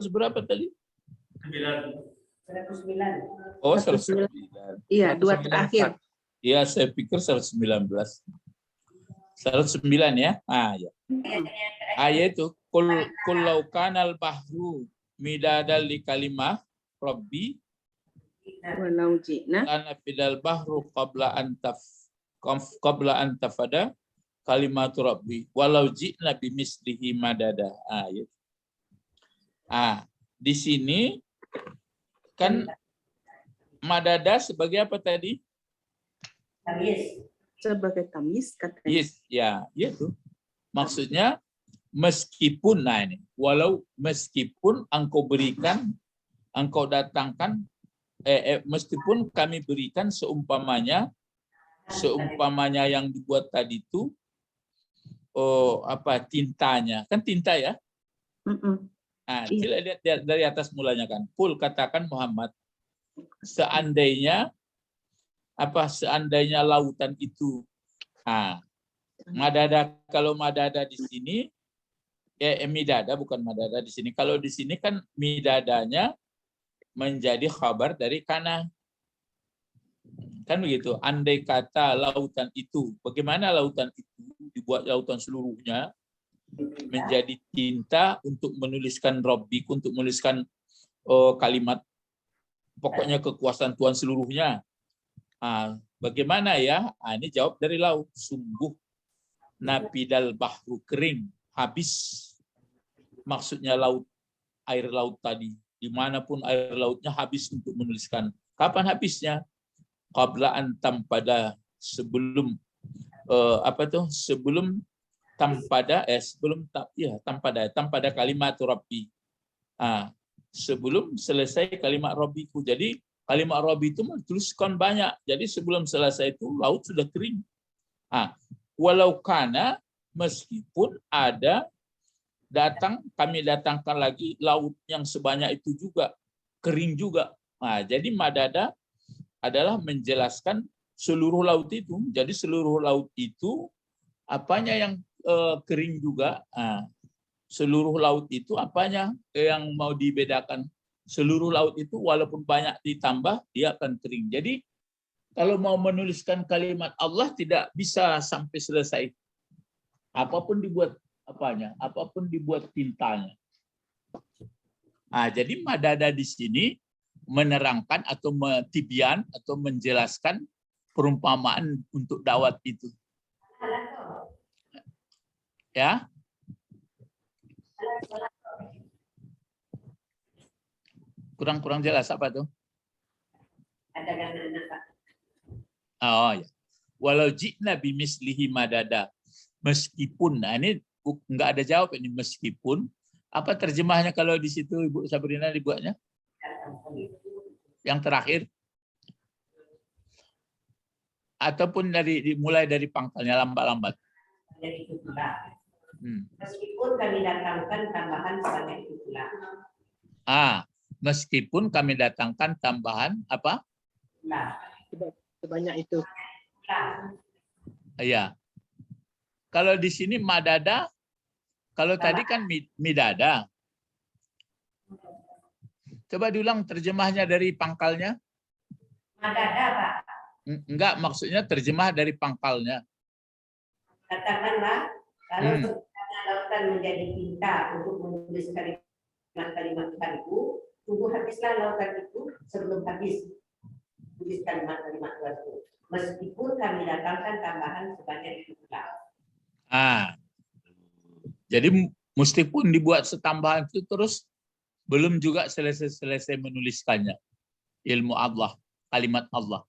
Berapa tadi? 109. Oh, 109. Iya, 2 terakhir. Iya, saya pikir 119. 109 ya? Ya. Yaitu kullau kanal bahru midadal li kalimah rabbi Walau ji'na kana fidal bahru qabla an tafada kalimatu rabbi walau ji'na bimislihi madada. di sini kan madada sebagai apa tadi? Tamyiz. Sebagai tamyiz katanya. Yes, ya, itu. Maksudnya meskipun, nah ini, walau meskipun engkau berikan, engkau datangkan, meskipun kami berikan seumpamanya yang dibuat tadi itu, tintanya, kan tinta ya? Nah, Iya. lihat dari atas mulanya kan. Kul katakan Muhammad, seandainya lautan itu, madada, kalau madada di sini, midada bukan madada di sini. Kalau di sini kan midadanya menjadi khabar dari kana. Kan begitu. Andai kata lautan itu, bagaimana lautan itu dibuat lautan seluruhnya menjadi tinta untuk menuliskan Rabbik, untuk menuliskan kalimat pokoknya kekuasaan Tuhan seluruhnya. Bagaimana ya? Ini jawab dari laut. Sungguh nabidal bahru, kering, habis. Maksudnya laut, air laut tadi. Dimanapun air lautnya habis untuk menuliskan. Kapan habisnya? Qabla antam pada sebelum sebelum tampada kalimat Rabbi. Sebelum selesai kalimat Rabbiku. Jadi kalimat Rabbi itu menuliskan banyak. Jadi sebelum selesai itu laut sudah kering. Walau kana, meskipun ada kami datangkan lagi laut yang sebanyak itu juga kering juga. Jadi madada adalah menjelaskan seluruh laut itu. Jadi seluruh laut itu apanya yang kering juga. Seluruh laut itu apanya yang mau dibedakan? Seluruh laut itu walaupun banyak ditambah dia akan kering. Jadi kalau mau menuliskan kalimat Allah tidak bisa sampai selesai. Apapun dibuat apapun dibuat tintanya. Jadi madada di sini menerangkan atau tibyan atau menjelaskan perumpamaan untuk dawat itu. Ya. Kurang jelas apa tuh? Ada gambaran Pak. Ya. Walau ji'na bimislihi madada. Meskipun, ini enggak ada jawab ini meskipun. Apa terjemahnya kalau di situ Ibu Sabrina dibuatnya? Yang terakhir. Ataupun mulai dari pangkalnya lambat-lambat. Jadi itu pula. Meskipun kami datangkan tambahan sebanyak itu pula. Meskipun kami datangkan tambahan apa? Sebanyak itu. Iya. Kalau di sini madada, kalau tadi kan midada. Coba diulang terjemahnya dari pangkalnya. Madada, Pak. Enggak, maksudnya terjemah dari pangkalnya. Katakanlah kalau lautan menjadi tinta untuk menulis kalimat-kalimat Tuhanku, tunggu habislah lautan itu sebelum habis tulis kalimat-kalimat Tuhanku. Meskipun kami datangkan tambahan sebanyak itu pula. Jadi meskipun dibuat setambahan itu terus belum juga selesai menuliskannya. Ilmu Allah, kalimat Allah.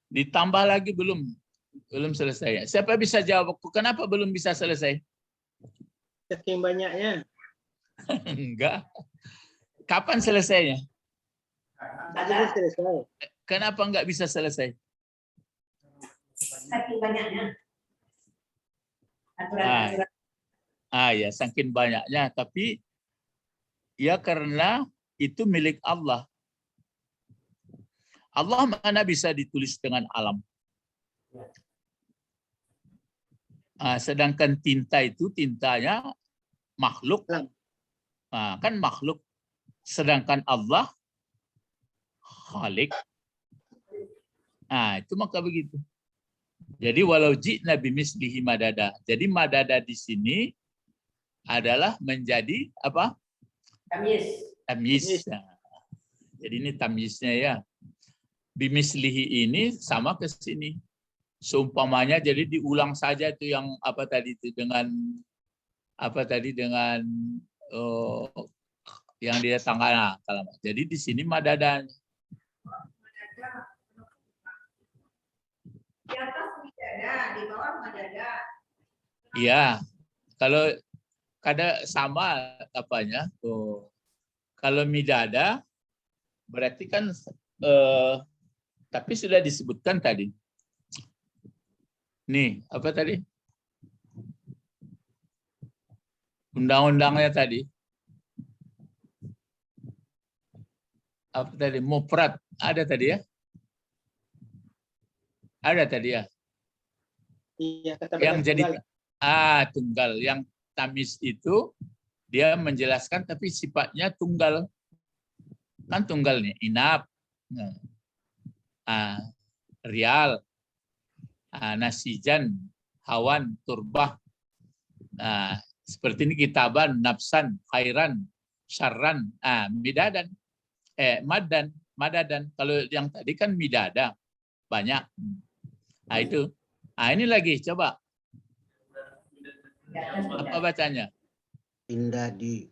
Ditambah lagi belum selesai. Siapa bisa jawab? Kenapa belum bisa selesai? Saking banyaknya. Enggak. Kapan selesainya? Selesai. Kenapa enggak bisa selesai? Saking banyaknya. Aturan-aturan. Ya, saking banyaknya. Tapi ya karena itu milik Allah. Allah mana bisa ditulis dengan alam. Sedangkan tinta itu tintanya makhluk. Kan makhluk. Sedangkan Allah Khalik. Itu maka begitu. Jadi walau ji'na bimislihi madada. Jadi madada di sini adalah menjadi apa? Tamyiz. Jadi ini tamyiznya ya. Bimislihi ini sama ke sini. Seumpamanya jadi diulang saja itu yang apa tadi itu dengan Yang dia tanggal. Jadi di sini madadan. Di atas midada, di bawah madada. Iya, kalau kada sama apanya. Tuh. Kalau midada berarti kan tapi sudah disebutkan tadi. Nih, apa tadi? Undang-undangnya tadi. Apa tadi? Mufrad ada tadi ya? Ada tadi ya? Iya, kata Yang benar jadi tunggal. tunggal. Yang tamis itu dia menjelaskan tapi sifatnya tunggal. Kan tunggal nih, inap, rial, nasijan, hawan, turbah. Nah, seperti ini kitaban, nafsan, khairan, syarran, midadan, madadan. Kalau yang tadi kan midada, banyak. Nah itu. Nah ini lagi, coba. Apa bacanya? Indi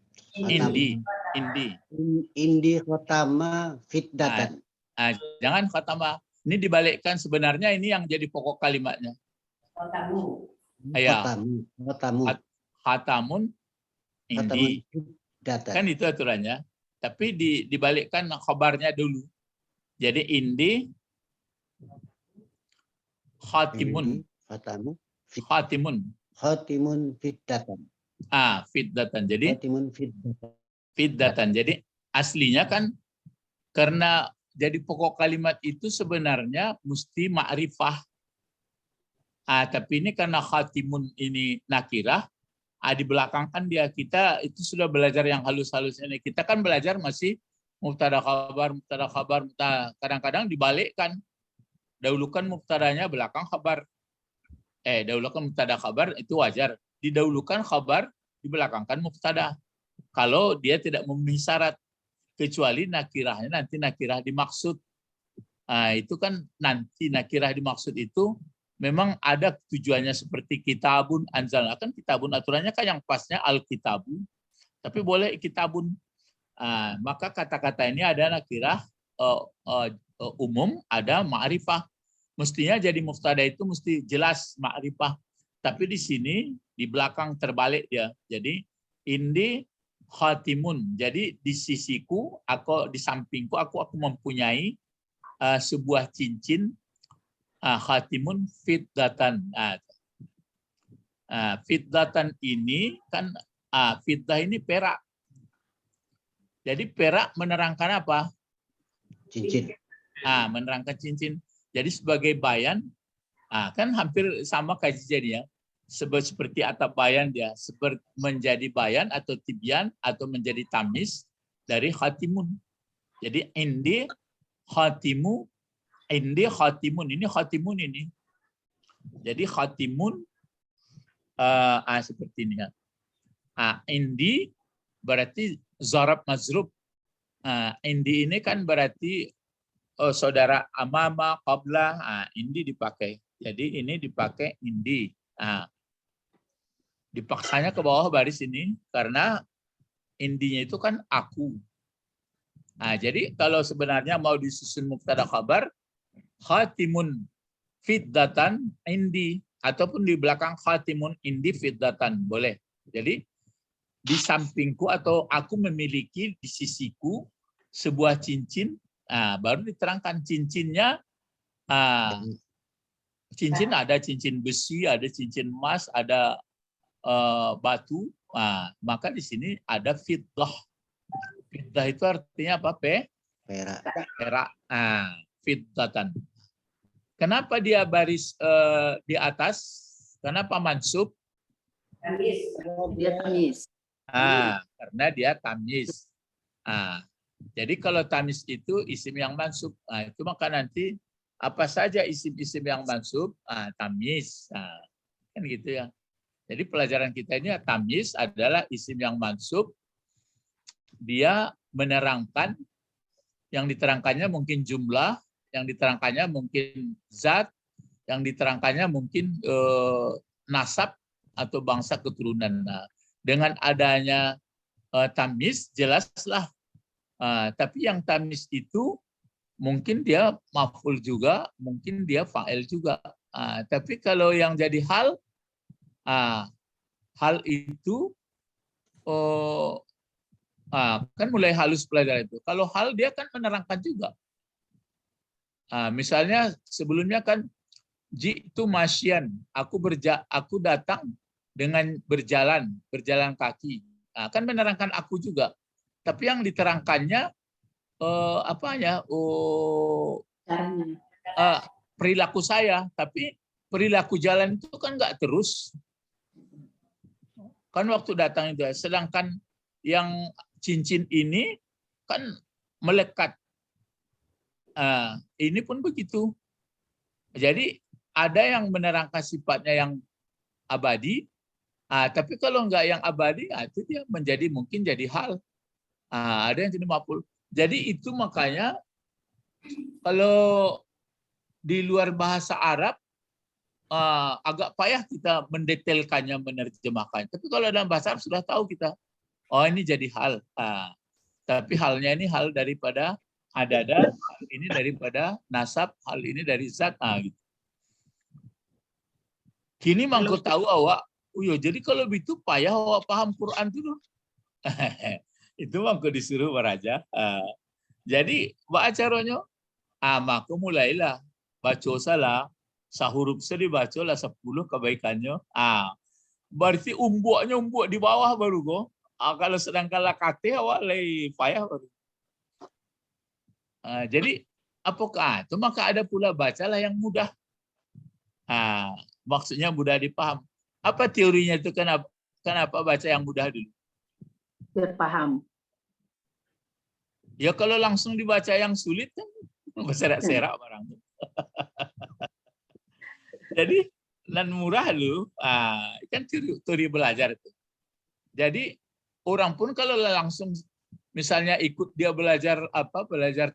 khotama fitdatan. Jangan khotama. Ini dibalikkan sebenarnya ini yang jadi pokok kalimatnya. Kotamu. Khatamun indi. Fitdatan. Kan itu aturannya. Tapi dibalikkan khabarnya dulu. Jadi indi khatimun. Khatimun fitdatan. Fitdatan. Jadi Khatimun fitdatan. fiddatan. Jadi aslinya kan karena jadi pokok kalimat itu sebenarnya mesti ma'rifah. Tapi ini karena khatimun ini nakirah, di belakang kan kita itu sudah belajar yang halus-halus ini. Kita kan belajar masih mubtada khabar. Kadang-kadang dibalikkan. Dahulukan mubtadanya, belakang khabar. Dahulukan mubtada khabar itu wajar. Didahulukan khabar, dibelakangkan mubtada. Kalau dia tidak memenuhi syarat, kecuali nakirahnya nanti nakirah dimaksud. Itu kan nanti nakirah dimaksud itu memang ada tujuannya seperti kitabun anzalna, kan kitabun aturannya kan yang pasnya al-kitabun, tapi boleh kitabun. Maka kata-kata ini ada nakirah umum, ada ma'rifah. Mestinya jadi mubtada itu mesti jelas ma'rifah. Tapi di sini di belakang terbalik dia. Jadi indi khatimun. Jadi di sisiku, di sampingku aku mempunyai sebuah cincin khatimun fiddatan. Fiddatan ini kan fiddah ini perak. Jadi perak menerangkan apa? Cincin. Menerangkan cincin. Jadi sebagai bayan, kan hampir sama kejadiannya. Seperti atap bayan dia, seperti menjadi bayan atau tibyan atau menjadi tamis dari khatimun. Jadi indi khatimun ini khatimun ini. Jadi khatimun seperti ini ya. Indi berarti zarab mazrub. Indi ini kan berarti saudara amama qabla, indi dipakai. Jadi ini dipakai indi. Dipaksanya ke bawah baris ini karena indinya itu kan aku. Jadi kalau sebenarnya mau disusun mubtada khabar, khatimun fiddatan indi, ataupun di belakang khatimun indi fiddatan, boleh. Jadi di sampingku atau aku memiliki di sisiku sebuah cincin, baru diterangkan cincinnya. Cincin ada cincin besi, ada cincin emas, ada batu. Maka di sini ada fiddah. Fiddah itu artinya apa? Perak. Fiddatan. Kenapa dia baris di atas? Kenapa mansub? Tamis. Dia tamis. Karena dia tamis. Jadi kalau tamis itu isim yang mansub. Itu maka nanti apa saja isim-isim yang mansub, tamis. Kan gitu ya. Jadi pelajaran kita ini tamis adalah isim yang mansub. Dia menerangkan, yang diterangkannya mungkin jumlah, yang diterangkannya mungkin zat, yang diterangkannya mungkin nasab atau bangsa keturunan. Dengan adanya tamyiz jelaslah. Tapi yang tamyiz itu mungkin dia maf'ul juga, mungkin dia fa'il juga. Tapi kalau yang jadi hal itu kan mulai halus pelajaran itu. Kalau hal dia kan menerangkan juga. Misalnya sebelumnya kan jitu masyian, aku datang dengan berjalan kaki. Kan menerangkan aku juga. Tapi yang diterangkannya perilaku saya, tapi perilaku jalan itu kan nggak terus. Kan waktu datang itu. Sedangkan yang cincin ini kan melekat. Ini pun begitu. Jadi ada yang menerangkan sifatnya yang abadi, tapi kalau enggak yang abadi, itu dia mungkin jadi hal. Ada yang jadi maf'ul. Jadi itu makanya kalau di luar bahasa Arab agak payah kita mendetailkannya, menerjemahkan. Tapi kalau dalam bahasa Arab sudah tahu kita, oh ini jadi hal. Tapi halnya ini hal daripada adada, hal ini daripada nasab, hal ini dari zat. Gitu. Kini mangko tahu awak, jadi kalau begitu payah awak paham Quran dulu. Itu mangko disuruh beraja. Jadi baca caranya, maka mulailah baca salah, sahuruf sedih baca lah 10 kebaikannya. Berarti umbuk di bawah baru go. Kalau sedangkan lakate awak lagi payah baru. Jadi apakah itu maka ada pula bacalah yang mudah. Maksudnya mudah dipaham. Apa teorinya itu kenapa baca yang mudah dulu? Biar paham. Ya kalau langsung dibaca yang sulit kan berserak-serak barang. Jadi dan murah lu, kan teori belajar itu. Jadi orang pun kalau langsung misalnya ikut dia belajar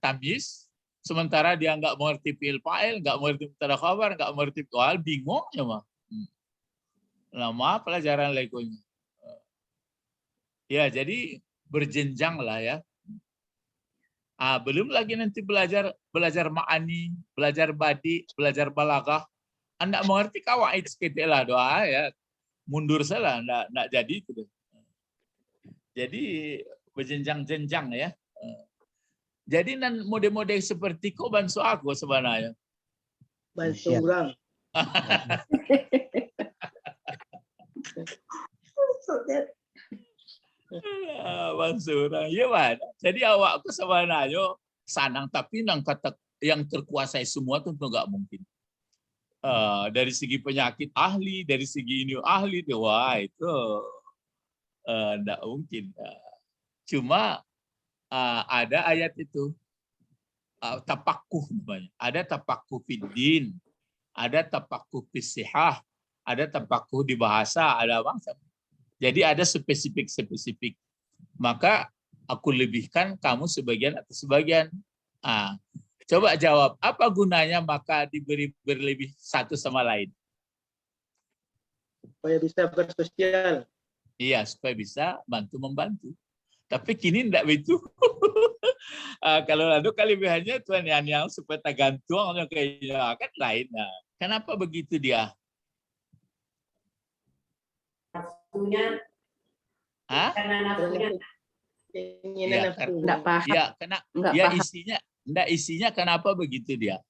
tamyiz, sementara dia nggak mengerti fi'il fa'il, nggak mengerti mubtada khabar, nggak mengerti fi'il, bingung ya mah. Lama pelajaran legonya. Ya jadi berjenjang lah ya. Belum lagi nanti belajar ma'ani, belajar badi, belajar balaghah. Anda mengerti kawaid sekitar lah doa ya. Mundur salah, enggak jadi itu. Jadi berjenjang-jenjang ya. Jadi nan mode-mode seperti kau bantu aku sebenarnya. Bantu orang. Mansura, iya man. Jadi awakku sebenarnya sanang, tapi nang kata yang terkuasai semua tentu nggak mungkin. Dari segi penyakit ahli, dari segi ini ahli, wah itu nggak mungkin. Cuma ada ayat itu tapakuh namanya. Ada tapakuh fiddin, ada tapakuh fisihah, ada tapakuh di bahasa, ada bangsa. Jadi ada spesifik. Maka aku lebihkan kamu sebagian atau sebagian. Coba jawab, apa gunanya maka diberi berlebih satu sama lain? Supaya bisa bersosial. Iya, supaya bisa bantu-membantu. Tapi kini tidak begitu. Kalau lalu kelebihannya Tuhan yang supaya tak gantung kayaknya kan lain. Kenapa begitu dia? Nafsunya, karena nafsunya. Enggak paham. Ya, karena isinya kenapa begitu dia?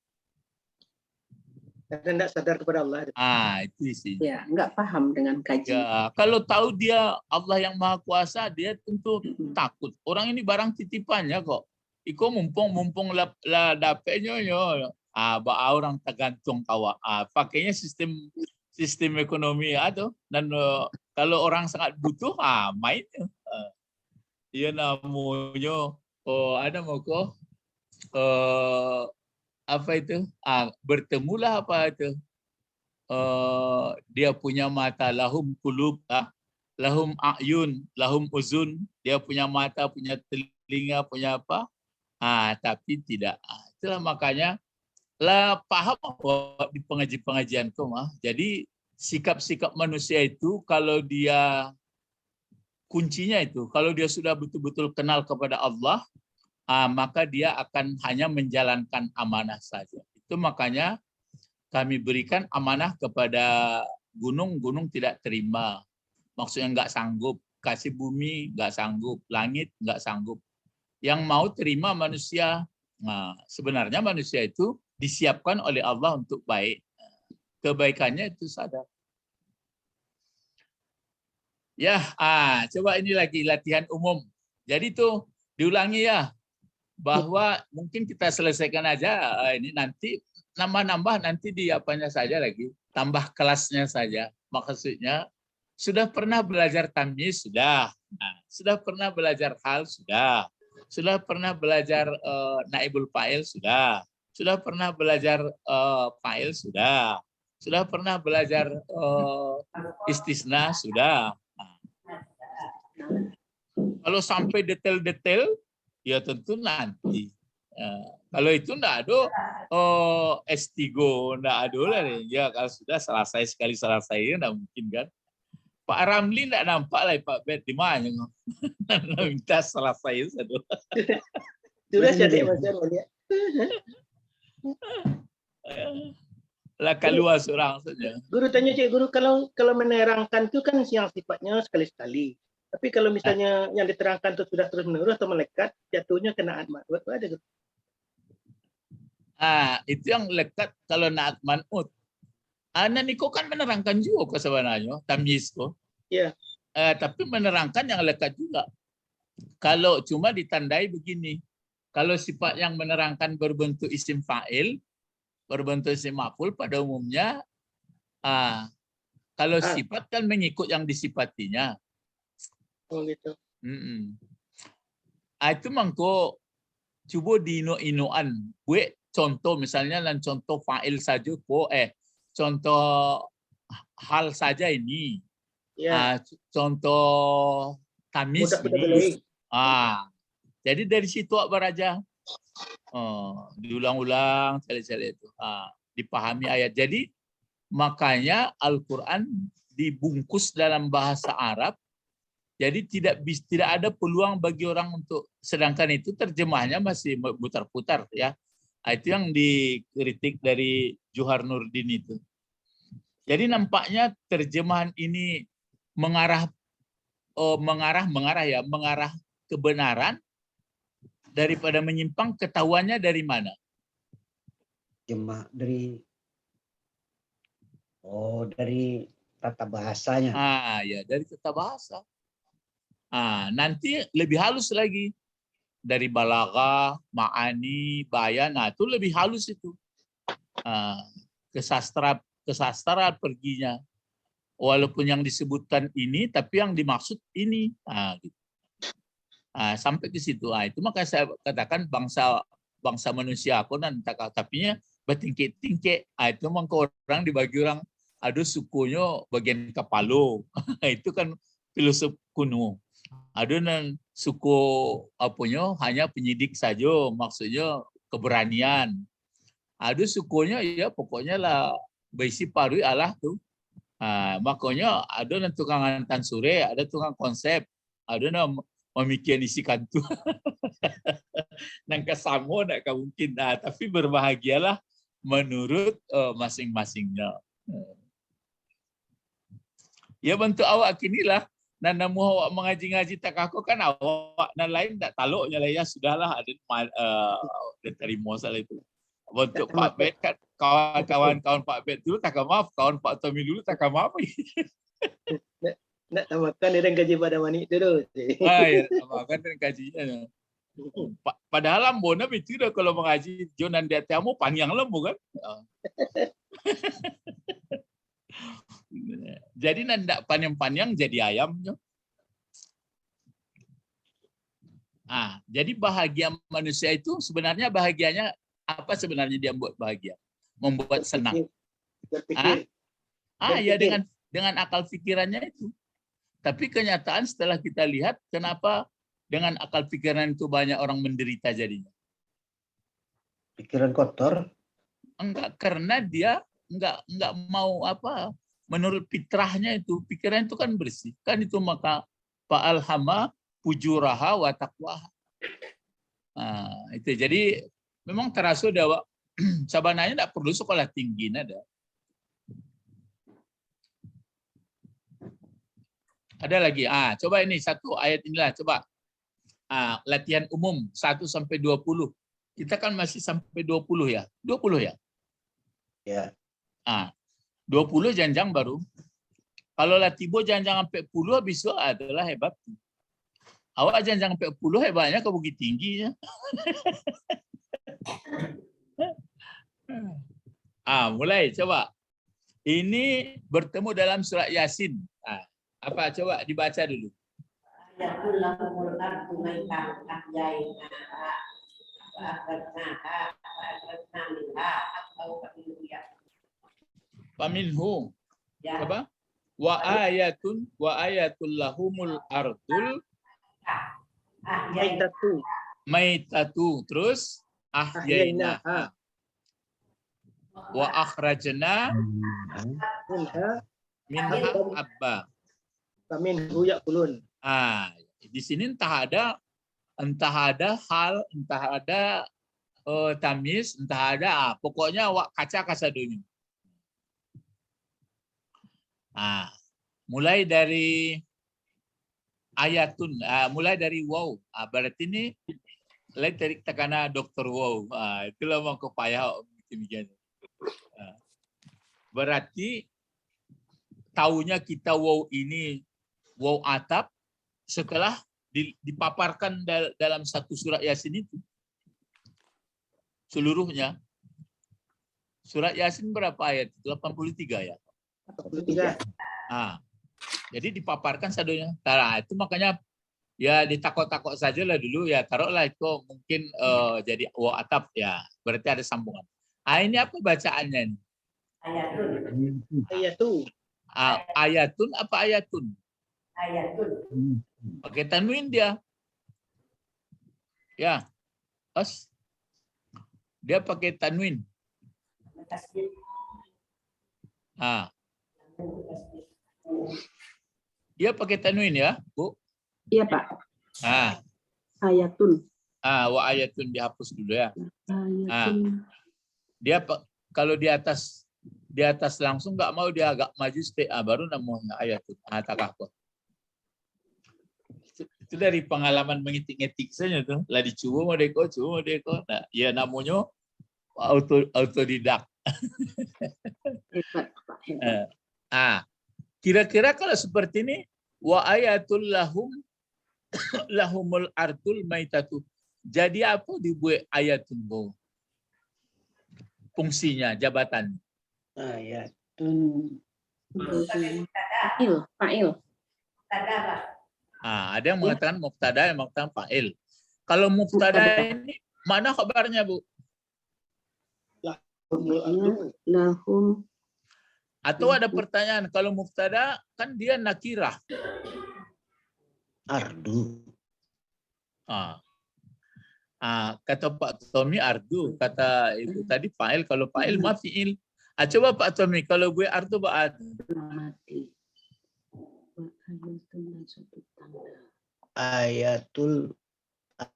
Karena tidak sadar kepada Allah. Itu isinya. Ya, enggak paham dengan kaji. Ya, kalau tahu dia Allah yang Maha Kuasa, dia tentu takut. Orang ini barang titipannya kok. Iko mumpung lah dapetnya yo. Orang tergantung kawa. Pakainya sistem ekonomi atau dan kalau orang sangat butuh main. Iya namanya ada mau kok apa itu bertemulah apa itu dia punya mata lahum qulub lahum ayun lahum uzun, dia punya mata, punya telinga, punya apa tapi tidak. Itulah makanya lah paham di pengajian tuh mah. Jadi sikap-sikap manusia itu kalau dia kuncinya itu. Kalau dia sudah betul-betul kenal kepada Allah, maka dia akan hanya menjalankan amanah saja. Itu makanya kami berikan amanah kepada gunung, gunung tidak terima. Maksudnya nggak sanggup. Kasih bumi nggak sanggup. Langit nggak sanggup. Yang mau terima manusia. Nah, sebenarnya manusia itu disiapkan oleh Allah untuk baik. Kebaikannya itu sadar. Ya, coba ini lagi latihan umum. Jadi tuh diulangi ya, bahwa mungkin kita selesaikan aja ini nanti nambah-nambah nanti di apanya saja lagi, tambah kelasnya saja. Maksudnya sudah pernah belajar tamyiz sudah, sudah pernah belajar hal sudah pernah belajar naibul fa'il sudah pernah belajar fa'il sudah pernah belajar istisna sudah. Kalau sampai detail-detail, ya tentu nanti. Kalau itu enggak ada S3, enggak ada lah. Ya kalau sudah selesai sekali selesai, enggak mungkin kan. Pak Ramli enggak nampak lah Pak Bet di mana. Minta selesai saja. Sudah jadi macam dia. Lah keluar seorang saja. Guru tanya Cik Guru, kalau menerangkan itu kan yang sifatnya sekali-sekali. Tapi kalau misalnya yang diterangkan itu sudah terus-menerus atau melekat, jatuhnya kena admat. Ada. Itu yang lekat kalau naat man'ut. Niko kan menerangkan juga kok sebenarnya, tamyiz kok. Iya. Tapi menerangkan yang lekat juga. Kalau cuma ditandai begini, kalau sifat yang menerangkan berbentuk isim fa'il, berbentuk isim maf'ul pada umumnya, kalau sifat kan mengikut yang disifatinya. Oh gitu. Itu mangko coba diino-inoan. Buat contoh misalnya dan contoh fa'il saja contoh hal saja ini. Ya. Contoh tamis ini. Jadi dari situ beraja. Diulang-ulang cari-cari itu. Dipahami ayat. Jadi makanya Al-Qur'an dibungkus dalam bahasa Arab. Jadi tidak ada peluang bagi orang untuk, sedangkan itu terjemahnya masih putar-putar ya. Itu yang dikritik dari Johar Nurdin itu. Jadi nampaknya terjemahan ini mengarah kebenaran daripada menyimpang. Ketahuannya dari mana? Dari tata bahasanya. Ya dari tata bahasa. Nanti lebih halus lagi dari balaghah, ma'ani, bayan. Itu lebih halus itu. Kesastra perginya. Walaupun yang disebutkan ini, tapi yang dimaksud ini. Gitu. Sampai ke situ. Itu maka saya katakan bangsa manusia aku dan tapinya bertingkik-tingkik. Itu maka orang dibagi orang ada sukunya bagian kepala. Itu kan filosof kuno. Ada yang suku hanya penyidik saja, maksudnya keberanian. Ada sukunya ya pokoknya lah berisi parui Allah tuh. Makanya ada yang tukang hantan sore, ada tukang konsep, ada yang memikir isi kantu. Nangka samo nak mungkin, tapi berbahagialah menurut masing-masingnya. Ya bentuk awak kinilah. Dan namu awak mengaji-ngaji tak aku kan awak dan lain tak taluknya lah ya sudahlah ada terima salah itu. Untuk Pak Bet kan kawan-kawan Pak Bet dulu tak maaf, kawan Pak Tommy dulu tak maaf. Nak tambahkan dengan gaji pada wanita dulu. Ya, tambahkan dengan gajinya. Padahal ambona itu dah kalau mengaji Jonan dia tamu panjang lembu kan. Jadi nandak panjang-panjang jadi ayamnya. Jadi bahagia manusia itu sebenarnya bahagianya apa sebenarnya dia membuat bahagia? Membuat senang. Berpikir. Ya dengan akal pikirannya itu. Tapi kenyataan setelah kita lihat kenapa dengan akal pikiran itu banyak orang menderita jadinya. Pikiran kotor? Enggak, karena dia enggak mau menurut fitrahnya itu, pikiran itu kan bersih. Kan itu maka fa'alhama fujuraha wa taqwaha. Nah, itu jadi memang terasa bahwa sebenarnya tidak perlu sekolah tinggi nada. Ada lagi. Coba ini satu ayat inilah coba. Latihan umum 1 sampai 20. Kita kan masih sampai 20 ya. 20 ya? Ya. 20 janjang baru. Kalau latibo janjang sampai 10 habis itu adalah hebat. Awak janjang sampai 10 hebatnya ke Bukit Tinggi ya. Mulai coba. Ini bertemu dalam surat Yasin. Apa coba dibaca dulu. Paminhu. Apa? Wa ayatul lahumul ardul maitatu. Terus ahyainaha wa akhrajna minha abba. Faminhu ya'kulun. Di sini entah ada hal, entah ada tamis, entah ada pokoknya wak kaca kasadunya. Mulai dari ayatun, mulai dari wow. Berarti ini lain dari tekana dokter wow. Itulah mau kepayah demikian. Berarti taunya kita wow ini wow atap setelah dipaparkan dalam satu surat Yasin itu seluruhnya. Surat Yasin berapa ayat? 83 ya. 83. Jadi dipaparkan sadonya. Itu makanya ya ditakut-takut saja lah dulu ya, taruhlah itu mungkin jadi wow atap ya. Berarti ada sambungan. Ini apa bacaannya nih? Ayatun. Ayatun apa ayatun? Ayatun. Pakai tanwin dia. Ya. Dia pakai tanwin. Dia pakai tanwin ya, Bu? Iya, Pak. Ayatun. Wa ayatun dihapus dulu ya. Ayatun. Dia kalau di atas langsung nggak mau, dia agak maju baru namanya ayatun. Takahko. Itu dari pengalaman mengetik-ngetik saja tuh. Lah dicoba mau deko. Nah, ya namanya autodidak. Hebat, Pak. Hebat. Kira-kira kalau seperti ini, wa ayatul lahumul ardul maitatu. Jadi apa dibuat ayatun, Bu? Fungsinya, jabatan. Ayatun. Fa'il. Ada yang mengatakan mubtada, yang mengatakan fa'il. Kalau mubtada ini mana kabarnya, Bu? Lahum. Atau ada pertanyaan, kalau mubtada kan dia nakirah. Ardu. Kata Pak Tommy ardu, kata itu tadi fa'il, kalau fa'il mah fi'il. Coba Pak Tommy, kalau gue ardu ba'ad.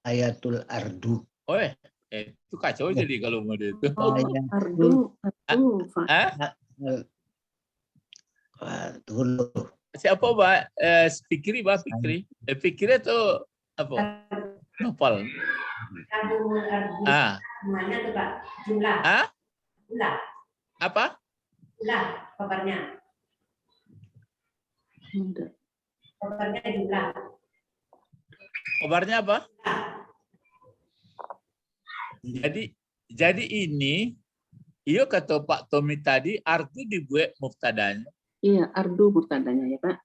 Ayatul ardu. Itu kacau jadi kalau mau itu. Ardu. Dulu. Siapa Pak? Fikri, Pak Fikri. Fikri itu apa? Novel. Mana tuh Pak? Jumlah. Jumlah. Apa? Jumlah kabarnya. Kabarnya jumlah. Kabarnya apa? Jadi ini, iyo kata Pak Tommy tadi, ardu dibuat muftadanya. Iya, ardu mubtadanya ya, Pak.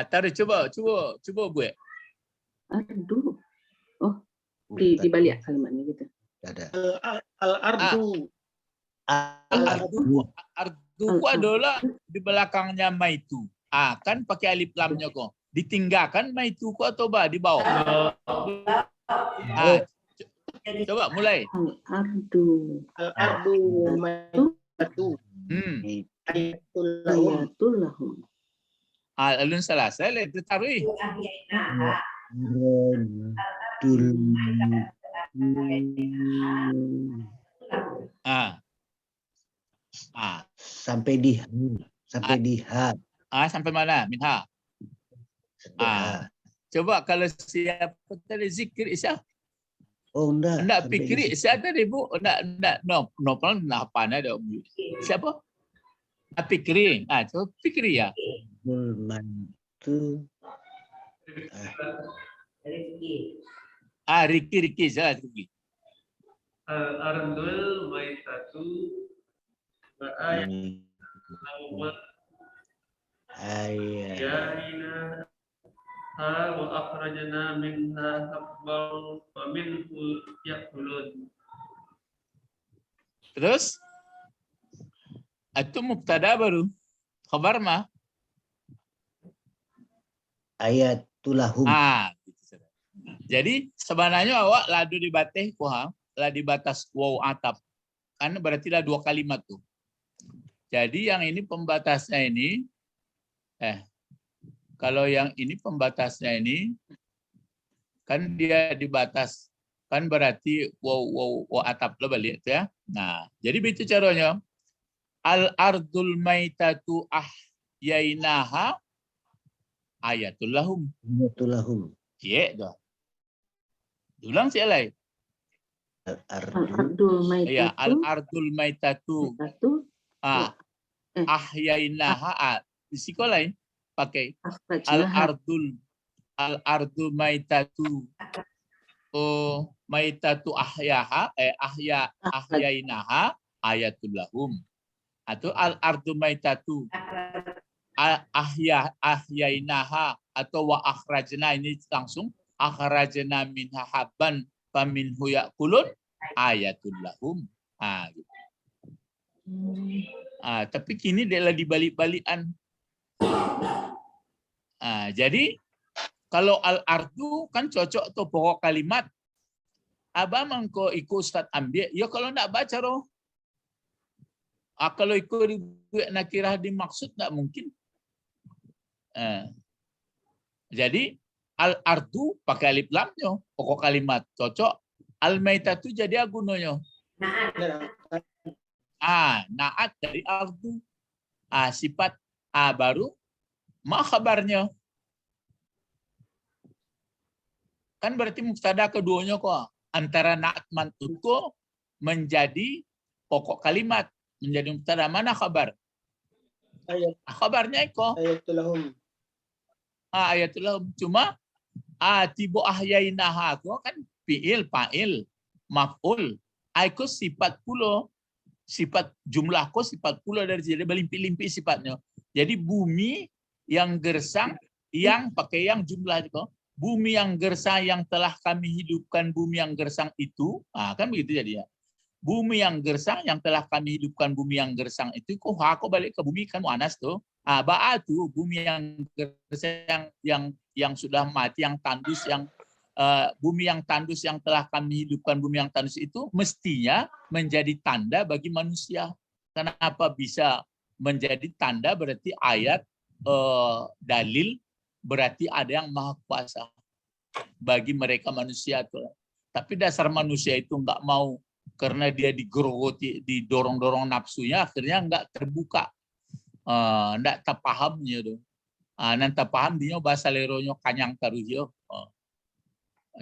Taruh coba buat. Ardu. Oh, dibalik kalimatnya gitu. Ada. Al-ardu. Ardu adalah di belakangnya maitu. Kan pakai alif lamnya kok. Ditinggalkan maitu kok atau di bawah. Coba mulai. Al-ardu. Al-ardu maitatu. Ayatul lahum. Alun Selasa itu tarwih. ahyainaha Tul. Sampai di H. Sampai mana? Minha. Sampai H. Coba kalau siapa tadi zikir Isya? Oh enggak. Enggak sampai pikir di Isya tadi Bu. Enggak no problem apa ada. Siapa? Pikri. Coba pikri ya. Mantu. Riki salah Riki. Al-ardul maitatu ba'ayat awal yaina wa akhrajna minha habban wa minhu ya'kulun. Terus itu mubtada baru. Khabar mah ayatulahum. Gitu. Jadi sebenarnya awak ladu di bateh kuhang, lah di batas waw atap. Kan berarti lah 2 kalimat tuh. Jadi yang ini pembatasnya ini kalau yang ini pembatasnya ini kan dia di batas kan berarti waw atap lo balik ya. Nah, jadi begitu caranya. Al-ardul maitatu ahyainaha ayatul lahum. Ayatulahum. Iya dah. Ulang sih lain. Al-ardul maitatu. Ya, al-ardul maitatu. Ahyainaha. Di sekolah lain pakai al-ardu maitatu. Maitatu ahyaha ahyainaha ayatul lahum. Atau al-ardu maitatu ahyainaha atau wa akhrajna ini langsung akhrajna minha habban faminhu ya'kulun ayatul lahum. Gitu. Tapi kini dia lagi balik-balikan. Jadi kalau al-ardu kan cocok tuh pokok kalimat. Abang mangko ikut Ustaz ambil. Ya kalau nak baca roh. Kalau ikut nakirah dimaksud nggak mungkin. Jadi al-ardu pakai alif lamnya pokok kalimat cocok. Al-maitatu jadi agunonya. Naat dari ardu. Sifat baru ma khabarnya. Kan berarti mubtada keduanya kok antara naat mantuko menjadi pokok kalimat. Menjadi mubtada mana kabar? Kabarnya iko. Ayatulahum. Ayatulahum. Cuma tibu ahyainaha ko kan fiil, fa'il, maf'ul. Aiko sifat pulo. Sifat jumlah ko sifat pulo dari jadi berlimpi-limpi sifatnya. Jadi bumi yang gersang yang pakai yang jumlah itu. Bumi yang gersang yang telah kami hidupkan bumi yang gersang itu. Kan begitu jadi ya. Bumi yang gersang yang telah kami hidupkan bumi yang gersang itu kok aku balik ke bumi kan muanas tuh. Ba'atu bumi yang gersang yang sudah mati yang tandus yang bumi yang tandus yang telah kami hidupkan bumi yang tandus itu mestinya menjadi tanda bagi manusia. Kenapa bisa menjadi tanda berarti ayat dalil berarti ada yang maha kuasa bagi mereka manusia tuh. Tapi dasar manusia itu nggak mau karena dia digerogoti, didorong-dorong nafsunya, akhirnya nggak terbuka, nggak terpahamnya tuh. Nanti paham dia bahasa leronya kanyang taruhio.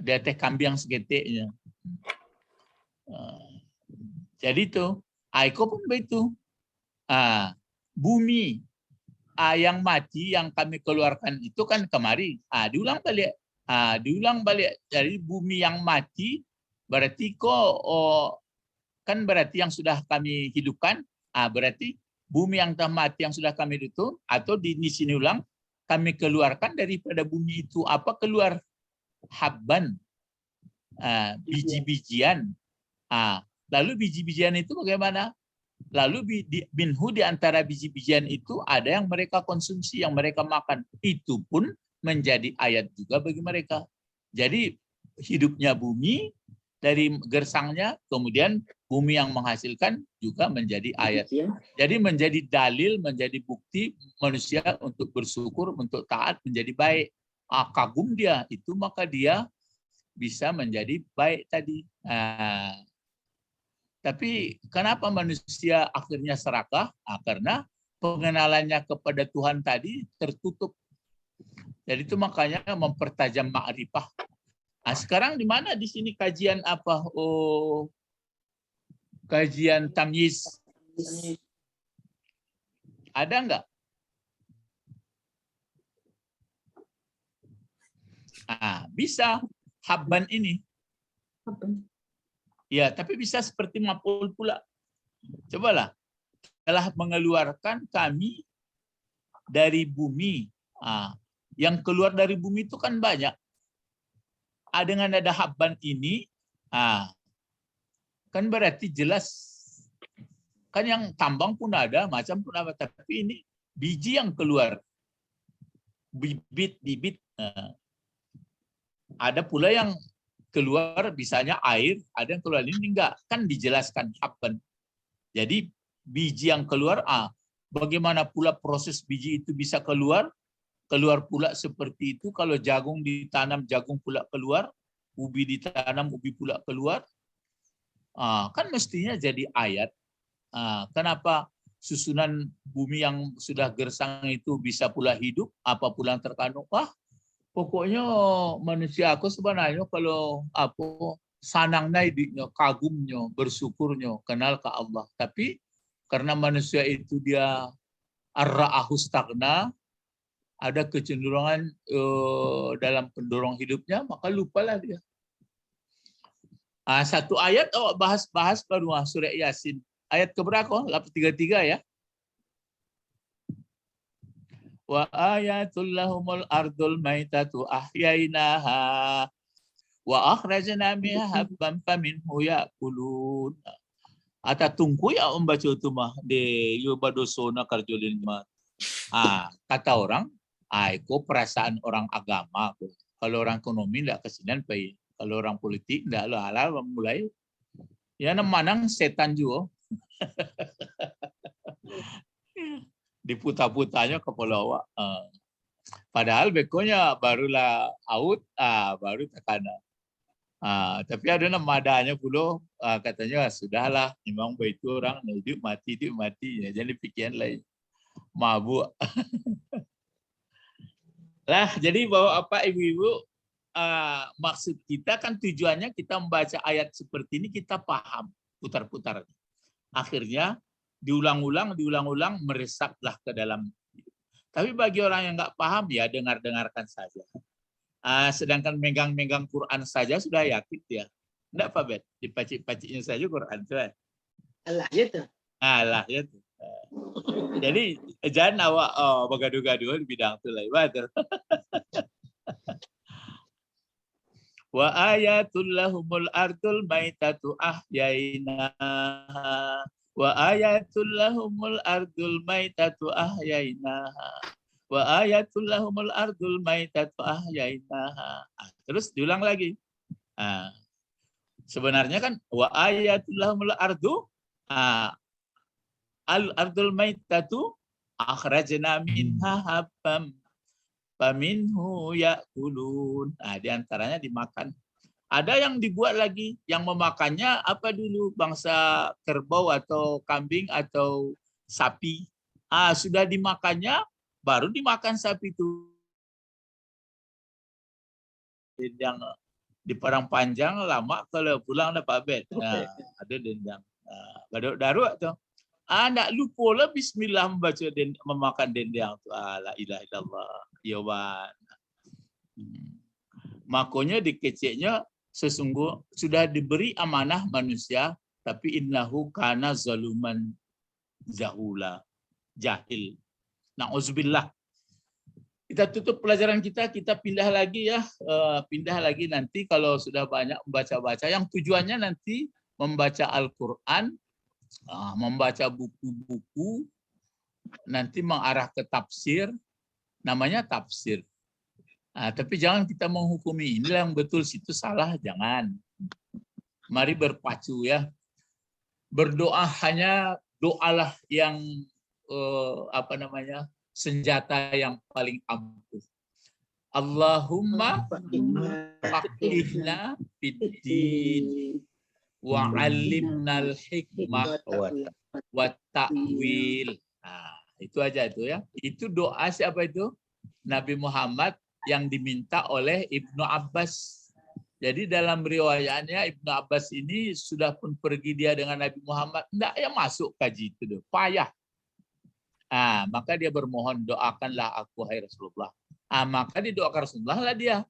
Dia teh kambing segeteknya. Jadi tuh, Aiko pun begitu. Bumi yang mati yang kami keluarkan itu kan kemari. Diulang balik. Diulang balik. Jadi bumi yang mati berarti kok kan berarti yang sudah kami hidupkan. Berarti bumi yang telah mati yang sudah kami hidup atau di sini ulang kami keluarkan daripada bumi itu apa keluar habban biji-bijian. Lalu biji-bijian itu bagaimana? Lalu minhu di antara biji-bijian itu ada yang mereka konsumsi, yang mereka makan. Itu pun menjadi ayat juga bagi mereka. Jadi hidupnya bumi dari gersangnya, kemudian bumi yang menghasilkan juga menjadi ayat. Jadi menjadi dalil, menjadi bukti manusia untuk bersyukur, untuk taat, menjadi baik. Kagum dia, itu maka dia bisa menjadi baik tadi. Tapi kenapa manusia akhirnya serakah? Karena pengenalannya kepada Tuhan tadi tertutup. Jadi itu makanya mempertajam ma'rifah. Sekarang di mana di sini kajian apa? Oh, kajian tamyiz. Ada nggak? Bisa habban ini. Ya, tapi bisa seperti maf'ul pula. Cobalah. Telah mengeluarkan kami dari bumi. Yang keluar dari bumi itu kan banyak. Dengan ada habban ini, kan berarti jelas. Kan yang tambang pun ada, macam pun ada. Tapi ini biji yang keluar. Bibit. Ada pula yang keluar, misalnya air, ada yang keluar ini enggak. Kan dijelaskan habban. Jadi biji yang keluar, bagaimana pula proses biji itu bisa keluar? Keluar pula seperti itu. Kalau jagung ditanam, jagung pula keluar. Ubi ditanam, ubi pula keluar. Kan mestinya jadi ayat. Kenapa susunan bumi yang sudah gersang itu bisa pula hidup? Apa pula yang terkandung? Pokoknya manusia aku sebenarnya kalau sanangnya, kagumnya, bersyukurnya, kenal ke Allah. Tapi karena manusia itu dia ar-ra'ahu stagna, ada kecenderungan dalam pendorong hidupnya, maka lupalah dia. Satu ayat bahas baru surah Yasin. Ayat keberapa? 33 ya. Wa ayatul lahumul ardul maitatu ahyainaha wa akhrajna minha habban faminhu ya'kulun. Ata tungku ya membaca itu mah de yubadosona karjolin mah. Kata orang, itu perasaan orang agama. Kalau orang ekonomi tidak kesinian baik. Kalau orang politik tidak lah mulai. Ya manang setan juga. Diputar-putarnya kepala awak. Padahal bekonya barulah out, baru tekana. Tapi ada namadanya pula katanya sudahlah memang begitu orang hidup mati. Jadi pikiran lain. Mabuk. Jadi bahwa ibu-ibu, maksud kita kan tujuannya kita membaca ayat seperti ini kita paham putar-putar. Akhirnya diulang-ulang meresaplah ke dalam. Tapi bagi orang yang nggak paham ya dengarkan saja. Sedangkan megang Quran saja sudah yakin dia. Enggak Pak Bet, dipacik-paciknya saja Quran tuh. Allah ya tuh. Allah ya tuh. Jadi jangan awak bergaduh-gaduh di bidang itu lain. Wa ayatul lahumul ardul maitatu ahyainaha. Wa ayatul lahumul ardul maitatu ahyainaha. Wa ayatul lahumul ardul maitatu ahyainaha. Terus diulang lagi. Sebenarnya kan wa ayatul lahumul ardu al-ardul maitatu akhrajna minha habbam faminhu ya'kulun. Di antaranya dimakan. Ada yang dibuat lagi, yang memakannya apa dulu? Bangsa kerbau atau kambing atau sapi. Sudah dimakannya, baru dimakan sapi itu. Dendang di Padang Panjang lama kalau pulang dapat bed. Ada dendang. Daru tuh. Nak lupa lah bismillah membaca memakan dendang tu. La ilaha illallah. Yawan. Makanya dikeceknya sesungguh sudah diberi amanah manusia, tapi innahu kana zaluman jahil. Na'udzubillah. Kita tutup pelajaran kita pindah lagi ya. Pindah lagi nanti kalau sudah banyak membaca-baca. Yang tujuannya nanti membaca Al-Quran, membaca buku-buku, nanti mengarah ke tafsir, namanya tafsir. Tapi jangan kita menghukumi inilah yang betul, situ salah, jangan. Mari berpacu ya. Berdoa hanya doalah yang senjata yang paling ampuh. Allahumma faqihna fid-din wa 'allimnal hikmah wa ta'wil. Nah, itu aja itu ya. Itu doa siapa itu? Nabi Muhammad yang diminta oleh Ibnu Abbas. Jadi dalam riwayatnya Ibnu Abbas ini sudah pun pergi dia dengan Nabi Muhammad, enggak ya masuk kaji itu deh, payah. Maka dia bermohon, doakanlah aku hai Rasulullah. Maka didoakan Rasulullah lah dia.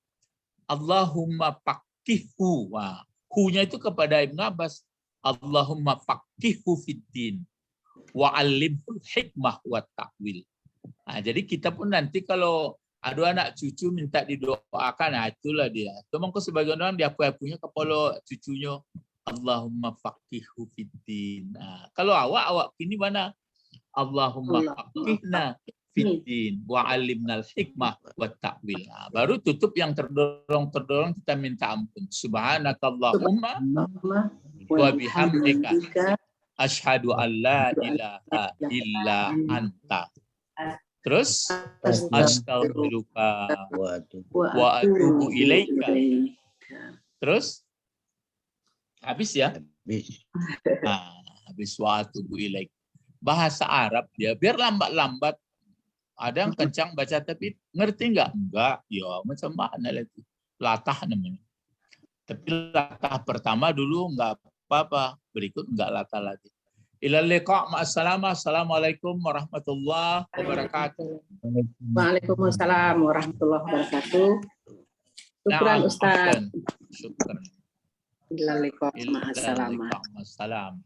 Allahumma faqihhu. Hu-nya itu kepada Ibnu Abbas. Allahumma faqihhu fid-din wa 'allimhul hikmah wa ta'wil. Jadi kita pun nanti kalau ada anak cucu minta didoakan, itulah dia. Cuma ke sebagian orang dia punya kepala cucunya Allahumma faqihhu fid-din. Kalau awak ini mana? Allahumma faqihna fid-din wa 'allimnal hikmah wa ta'wil. Baru tutup yang terdorong kita minta ampun. Subhanakallahumma wa bihamdika asyhadu an la ilaha illa anta. Terus astaghfiruka wa atubu ilaika. Terus habis ya? Habis wa atubu ilaika. Bahasa Arab dia biar lambat-lambat. Ada yang kencang baca tapi ngerti enggak? Enggak. Ya macam mana lagi? Latah namanya. Tapi latah pertama dulu enggak apa-apa. Berikut enggak latah lagi. Ilal liqa' ma'assalamah. Assalamualaikum warahmatullahi wabarakatuh. Waalaikumsalam warahmatullahi wabarakatuh. Syukran Ustaz. Syukran. Ilal liqa' ma'assalamah. Salam.